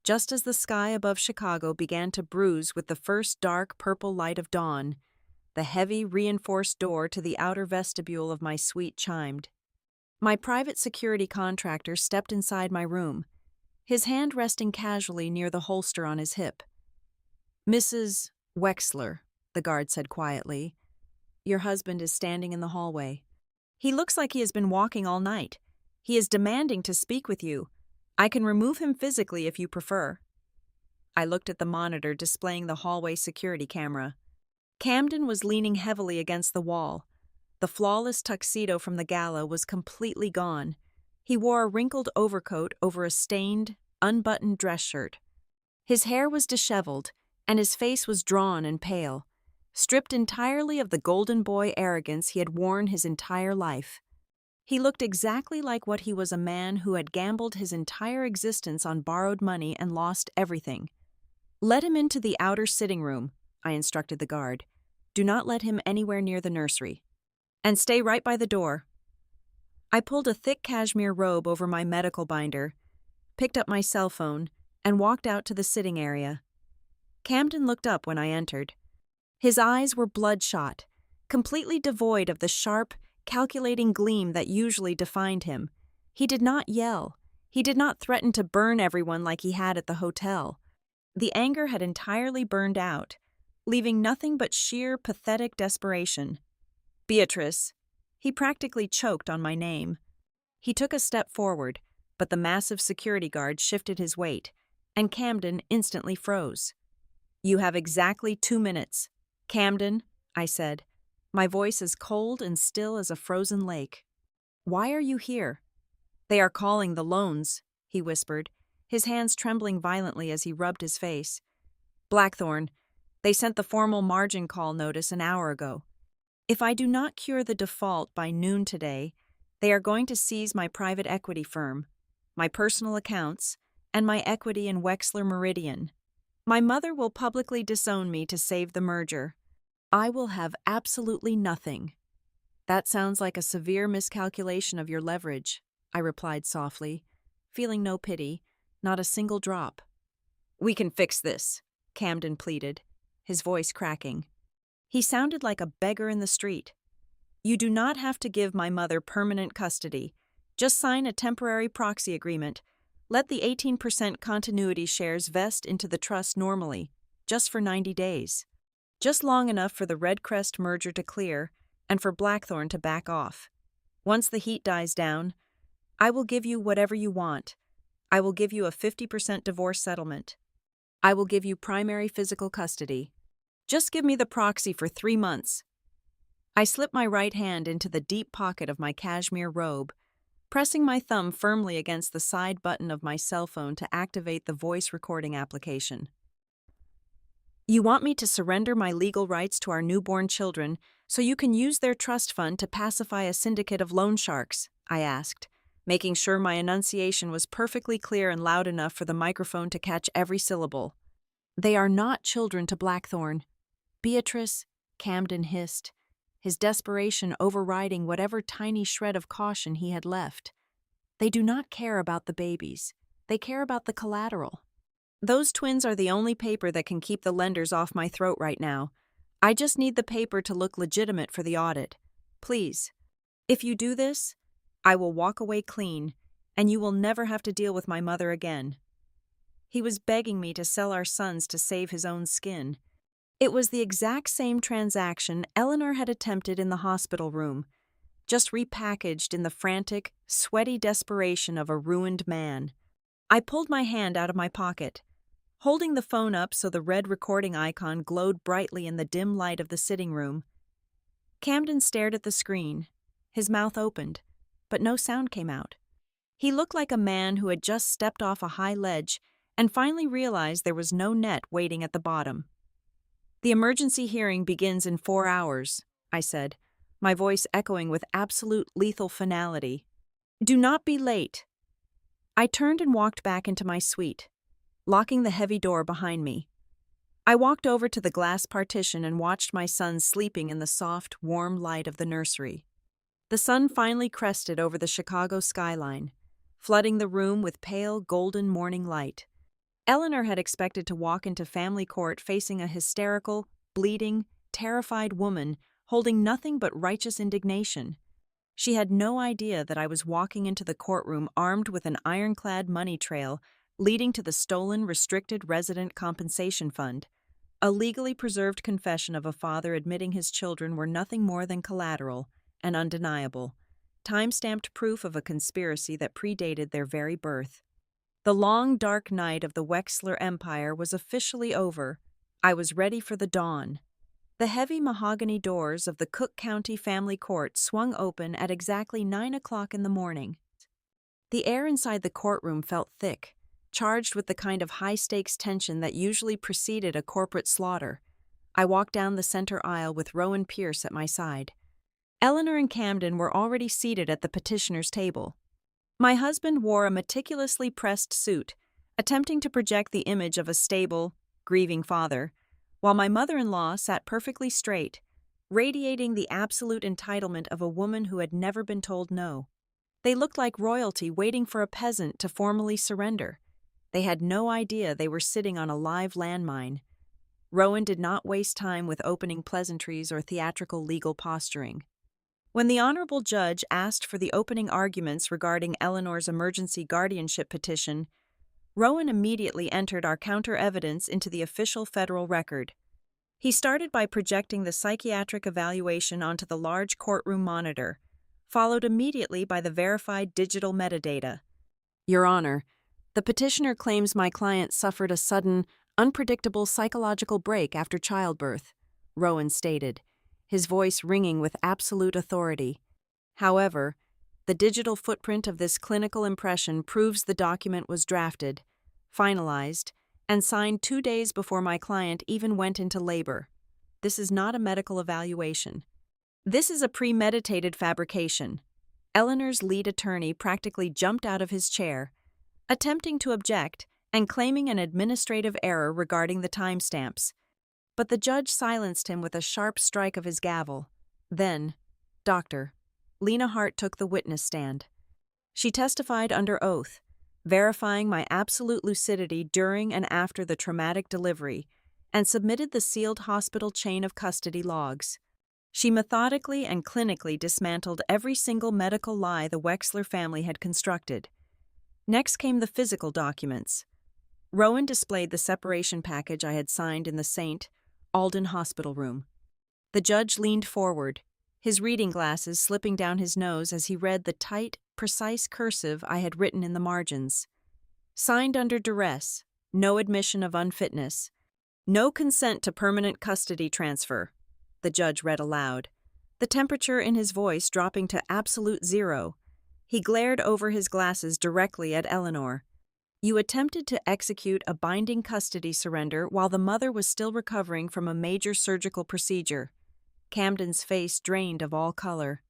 just as the sky above Chicago began to bruise with the first dark purple light of dawn, the heavy, reinforced door to the outer vestibule of my suite chimed. My private security contractor stepped inside my room, his hand resting casually near the holster on his hip. "Mrs. Wexler," the guard said quietly, "your husband is standing in the hallway. He looks like he has been walking all night. He is demanding to speak with you. I can remove him physically if you prefer." I looked at the monitor displaying the hallway security camera. Camden was leaning heavily against the wall. The flawless tuxedo from the gala was completely gone. He wore a wrinkled overcoat over a stained, unbuttoned dress shirt. His hair was disheveled, and his face was drawn and pale, stripped entirely of the golden boy arrogance he had worn his entire life. He looked exactly like what he was, a man who had gambled his entire existence on borrowed money and lost everything. "Let him into the outer sitting room," I instructed the guard. "Do not let him anywhere near the nursery. And stay right by the door." I pulled a thick cashmere robe over my medical binder, picked up my cell phone, and walked out to the sitting area. Camden looked up when I entered. His eyes were bloodshot, completely devoid of the sharp, calculating gleam that usually defined him. He did not yell. He did not threaten to burn everyone like he had at the hotel. The anger had entirely burned out, leaving nothing but sheer, pathetic desperation. "Beatrice." He practically choked on my name. He took a step forward, but the massive security guard shifted his weight, and Camden instantly froze. "You have exactly 2 minutes. Camden," I said, my voice as cold and still as a frozen lake. "Why are you here?" "They are calling the loans," he whispered, his hands trembling violently as he rubbed his face. "Blackthorn, they sent the formal margin call notice an hour ago. If I do not cure the default by noon today, they are going to seize my private equity firm, my personal accounts, and my equity in Wexler Meridian. My mother will publicly disown me to save the merger. I will have absolutely nothing." "That sounds like a severe miscalculation of your leverage," I replied softly, feeling no pity, not a single drop. "We can fix this," Camden pleaded, his voice cracking. He sounded like a beggar in the street. "You do not have to give my mother permanent custody. Just sign a temporary proxy agreement. Let the 18% continuity shares vest into the trust normally, just for 90 days. Just long enough for the Redcrest merger to clear and for Blackthorn to back off. Once the heat dies down, I will give you whatever you want. I will give you a 50% divorce settlement. I will give you primary physical custody. Just give me the proxy for 3 months. I slipped my right hand into the deep pocket of my cashmere robe, pressing my thumb firmly against the side button of my cell phone to activate the voice recording application. You want me to surrender my legal rights to our newborn children so you can use their trust fund to pacify a syndicate of loan sharks? I asked, making sure my enunciation was perfectly clear and loud enough for the microphone to catch every syllable. They are not children to Blackthorn. Beatrice, Camden hissed, his desperation overriding whatever tiny shred of caution he had left. They do not care about the babies. They care about the collateral. Those twins are the only paper that can keep the lenders off my throat right now. I just need the paper to look legitimate for the audit. Please. If you do this, I will walk away clean, and you will never have to deal with my mother again. He was begging me to sell our sons to save his own skin. It was the exact same transaction Eleanor had attempted in the hospital room, just repackaged in the frantic, sweaty desperation of a ruined man. I pulled my hand out of my pocket, holding the phone up so the red recording icon glowed brightly in the dim light of the sitting room. Camden stared at the screen, his mouth opened, but no sound came out. He looked like a man who had just stepped off a high ledge and finally realized there was no net waiting at the bottom. The emergency hearing begins in 4 hours, I said, my voice echoing with absolute lethal finality. Do not be late. I turned and walked back into my suite, locking the heavy door behind me. I walked over to the glass partition and watched my son sleeping in the soft, warm light of the nursery. The sun finally crested over the Chicago skyline, flooding the room with pale, golden morning light. Eleanor had expected to walk into family court facing a hysterical, bleeding, terrified woman holding nothing but righteous indignation. She had no idea that I was walking into the courtroom armed with an ironclad money trail leading to the stolen Restricted Resident Compensation Fund, a legally preserved confession of a father admitting his children were nothing more than collateral and undeniable, time-stamped proof of a conspiracy that predated their very birth. The long, dark night of the Wexler Empire was officially over. I was ready for the dawn. The heavy mahogany doors of the Cook County Family Court swung open at exactly 9 o'clock in the morning. The air inside the courtroom felt thick, charged with the kind of high-stakes tension that usually preceded a corporate slaughter. I walked down the center aisle with Rowan Pierce at my side. Eleanor and Camden were already seated at the petitioner's table. My husband wore a meticulously pressed suit, attempting to project the image of a stable, grieving father, while my mother-in-law sat perfectly straight, radiating the absolute entitlement of a woman who had never been told no. They looked like royalty waiting for a peasant to formally surrender. They had no idea they were sitting on a live landmine. Rowan did not waste time with opening pleasantries or theatrical legal posturing. When the Honorable Judge asked for the opening arguments regarding Eleanor's emergency guardianship petition, Rowan immediately entered our counter-evidence into the official federal record. He started by projecting the psychiatric evaluation onto the large courtroom monitor, followed immediately by the verified digital metadata. Your Honor, the petitioner claims my client suffered a sudden, unpredictable psychological break after childbirth, Rowan stated, his voice ringing with absolute authority. However, the digital footprint of this clinical impression proves the document was drafted, finalized, and signed 2 days before my client even went into labor. This is not a medical evaluation. This is a premeditated fabrication. Eleanor's lead attorney practically jumped out of his chair, attempting to object and claiming an administrative error regarding the timestamps. But the judge silenced him with a sharp strike of his gavel. Then, Dr. Lena Hart took the witness stand. She testified under oath, verifying my absolute lucidity during and after the traumatic delivery, and submitted the sealed hospital chain of custody logs. She methodically and clinically dismantled every single medical lie the Wexler family had constructed. Next came the physical documents. Rowan displayed the separation package I had signed in the St. Alden hospital room. The judge leaned forward, his reading glasses slipping down his nose as he read the tight, precise cursive I had written in the margins. Signed under duress, no admission of unfitness, no consent to permanent custody transfer, the judge read aloud, the temperature in his voice dropping to absolute zero. He glared over his glasses directly at Eleanor. You attempted to execute a binding custody surrender while the mother was still recovering from a major surgical procedure. Camden's face drained of all color.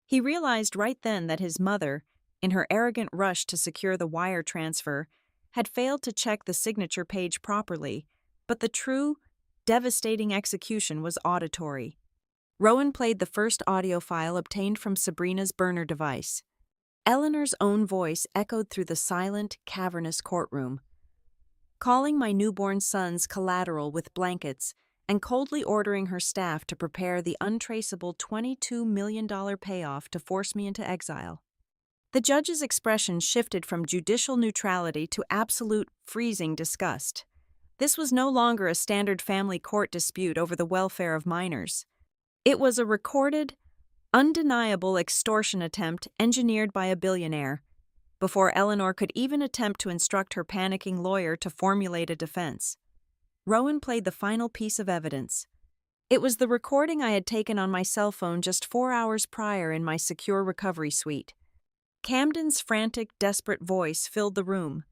He realized right then that his mother, in her arrogant rush to secure the wire transfer, had failed to check the signature page properly, but the true, devastating execution was auditory. Rowan played the first audio file obtained from Sabrina's burner device. Eleanor's own voice echoed through the silent, cavernous courtroom. Calling my newborn son's collateral with blankets and coldly ordering her staff to prepare the untraceable $22 million payoff to force me into exile. The judge's expression shifted from judicial neutrality to absolute, freezing disgust. This was no longer a standard family court dispute over the welfare of minors. It was a recorded, undeniable extortion attempt engineered by a billionaire, before Eleanor could even attempt to instruct her panicking lawyer to formulate a defense. Rowan played the final piece of evidence. It was the recording I had taken on my cell phone just 4 hours prior in my secure recovery suite. Camden's frantic, desperate voice filled the room,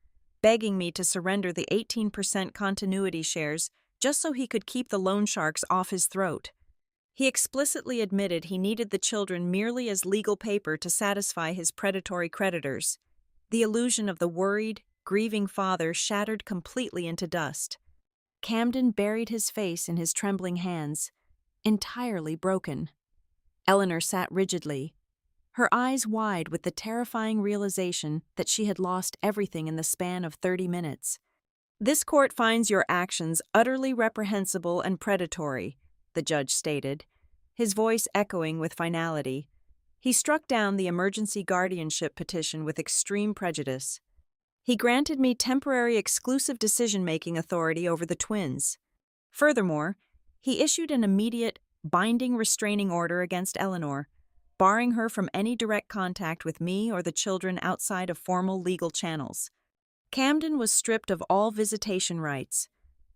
begging me to surrender the 18% continuity shares just so he could keep the loan sharks off his throat. He explicitly admitted he needed the children merely as legal paper to satisfy his predatory creditors. The illusion of the worried, grieving father shattered completely into dust. Camden buried his face in his trembling hands, entirely broken. Eleanor sat rigidly, her eyes wide with the terrifying realization that she had lost everything in the span of 30 minutes. This court finds your actions utterly reprehensible and predatory, the judge stated, his voice echoing with finality. He struck down the emergency guardianship petition with extreme prejudice. He granted me temporary exclusive decision-making authority over the twins. Furthermore, he issued an immediate, binding restraining order against Eleanor, barring her from any direct contact with me or the children outside of formal legal channels. Camden was stripped of all visitation rights,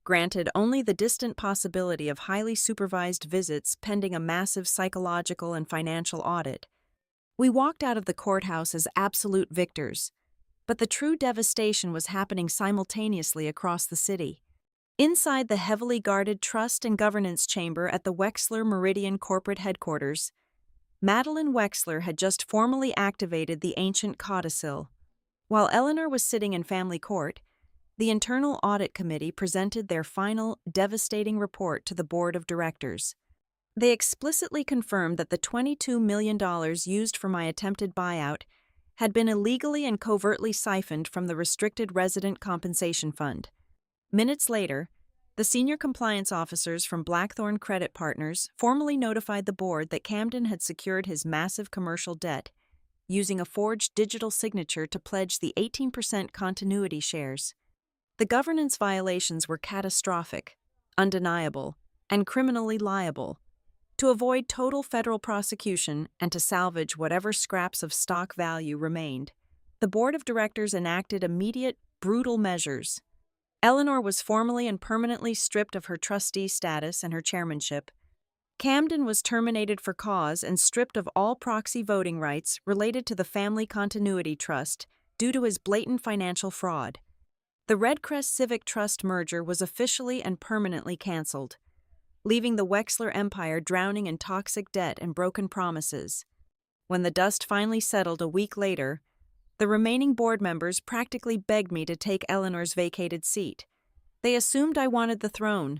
granted only the distant possibility of highly supervised visits pending a massive psychological and financial audit. We walked out of the courthouse as absolute victors, but the true devastation was happening simultaneously across the city. Inside the heavily guarded Trust and Governance Chamber at the Wexler Meridian corporate headquarters, Madeline Wexler had just formally activated the ancient codicil. While Eleanor was sitting in family court, the Internal Audit Committee presented their final, devastating report to the board of directors. They explicitly confirmed that the $22 million used for my attempted buyout had been illegally and covertly siphoned from the Restricted Resident Compensation Fund. Minutes later, the senior compliance officers from Blackthorn Credit Partners formally notified the board that Camden had secured his massive commercial debt, using a forged digital signature to pledge the 18% continuity shares. The governance violations were catastrophic, undeniable, and criminally liable. To avoid total federal prosecution and to salvage whatever scraps of stock value remained, the board of directors enacted immediate, brutal measures. Eleanor was formally and permanently stripped of her trustee status and her chairmanship. Camden was terminated for cause and stripped of all proxy voting rights related to the Family Continuity Trust due to his blatant financial fraud. The Red Crest Civic Trust merger was officially and permanently canceled, leaving the Wexler empire drowning in toxic debt and broken promises. When the dust finally settled a week later, the remaining board members practically begged me to take Eleanor's vacated seat. They assumed I wanted the throne.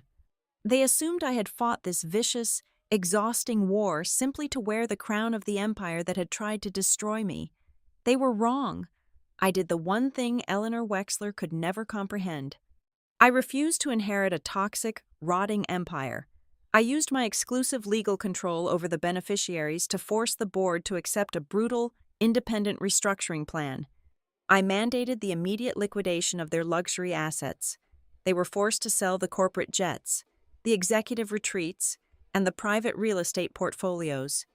They assumed I had fought this vicious, exhausting war simply to wear the crown of the empire that had tried to destroy me. They were wrong. I did the one thing Eleanor Wexler could never comprehend. I refused to inherit a toxic, rotting empire. I used my exclusive legal control over the beneficiaries to force the board to accept a brutal, independent restructuring plan. I mandated the immediate liquidation of their luxury assets. They were forced to sell the corporate jets, the executive retreats, and the private real estate portfolios.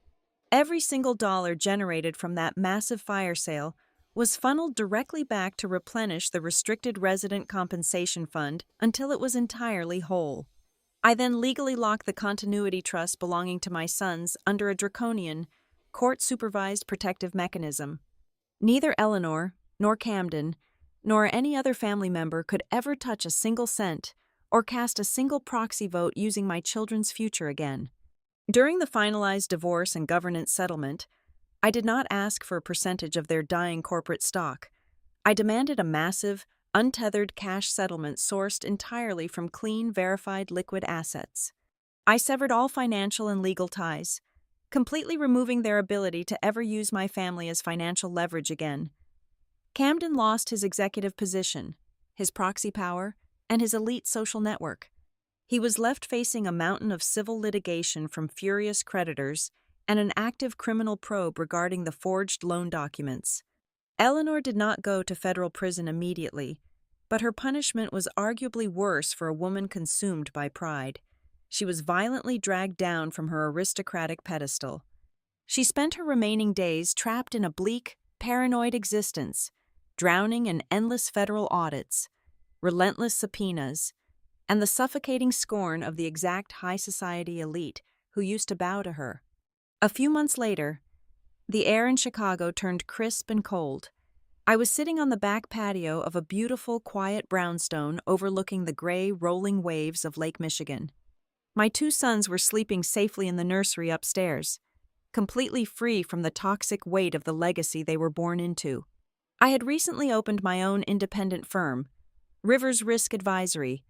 Every single dollar generated from that massive fire sale was funneled directly back to replenish the restricted resident compensation fund until it was entirely whole. I then legally locked the continuity trust belonging to my sons under a draconian, court-supervised protective mechanism. Neither Eleanor, nor Camden, nor any other family member could ever touch a single cent or cast a single proxy vote using my children's future again. During the finalized divorce and governance settlement, I did not ask for a percentage of their dying corporate stock. I demanded a massive, untethered cash settlement sourced entirely from clean, verified liquid assets. I severed all financial and legal ties, completely removing their ability to ever use my family as financial leverage again. Camden lost his executive position, his proxy power, and his elite social network. He was left facing a mountain of civil litigation from furious creditors and an active criminal probe regarding the forged loan documents. Eleanor did not go to federal prison immediately, but her punishment was arguably worse for a woman consumed by pride. She was violently dragged down from her aristocratic pedestal. She spent her remaining days trapped in a bleak, paranoid existence, drowning in endless federal audits, relentless subpoenas, and the suffocating scorn of the exact high society elite who used to bow to her. A few months later, the air in Chicago turned crisp and cold. I was sitting on the back patio of a beautiful, quiet brownstone overlooking the gray, rolling waves of Lake Michigan. My two sons were sleeping safely in the nursery upstairs, completely free from the toxic weight of the legacy they were born into. I had recently opened my own independent firm, Rivers Risk Advisory,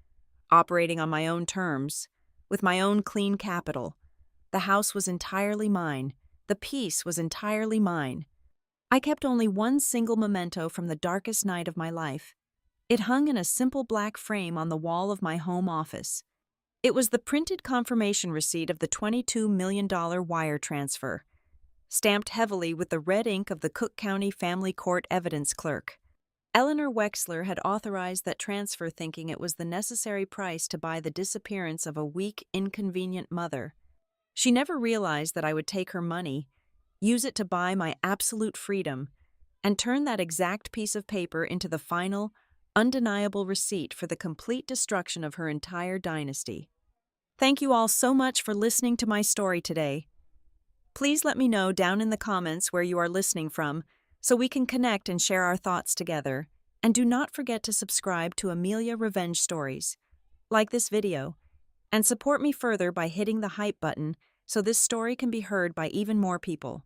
operating on my own terms, with my own clean capital. The house was entirely mine. The peace was entirely mine. I kept only one single memento from the darkest night of my life. It hung in a simple black frame on the wall of my home office. It was the printed confirmation receipt of the $22 million wire transfer, stamped heavily with the red ink of the Cook County Family Court evidence clerk. Eleanor Wexler had authorized that transfer, thinking it was the necessary price to buy the disappearance of a weak, inconvenient mother. She never realized that I would take her money, use it to buy my absolute freedom, and turn that exact piece of paper into the final, undeniable receipt for the complete destruction of her entire dynasty. Thank you all so much for listening to my story today. Please let me know down in the comments where you are listening from, so we can connect and share our thoughts together. And do not forget to subscribe to Amelia Revenge Stories, like this video, and support me further by hitting the hype button so this story can be heard by even more people.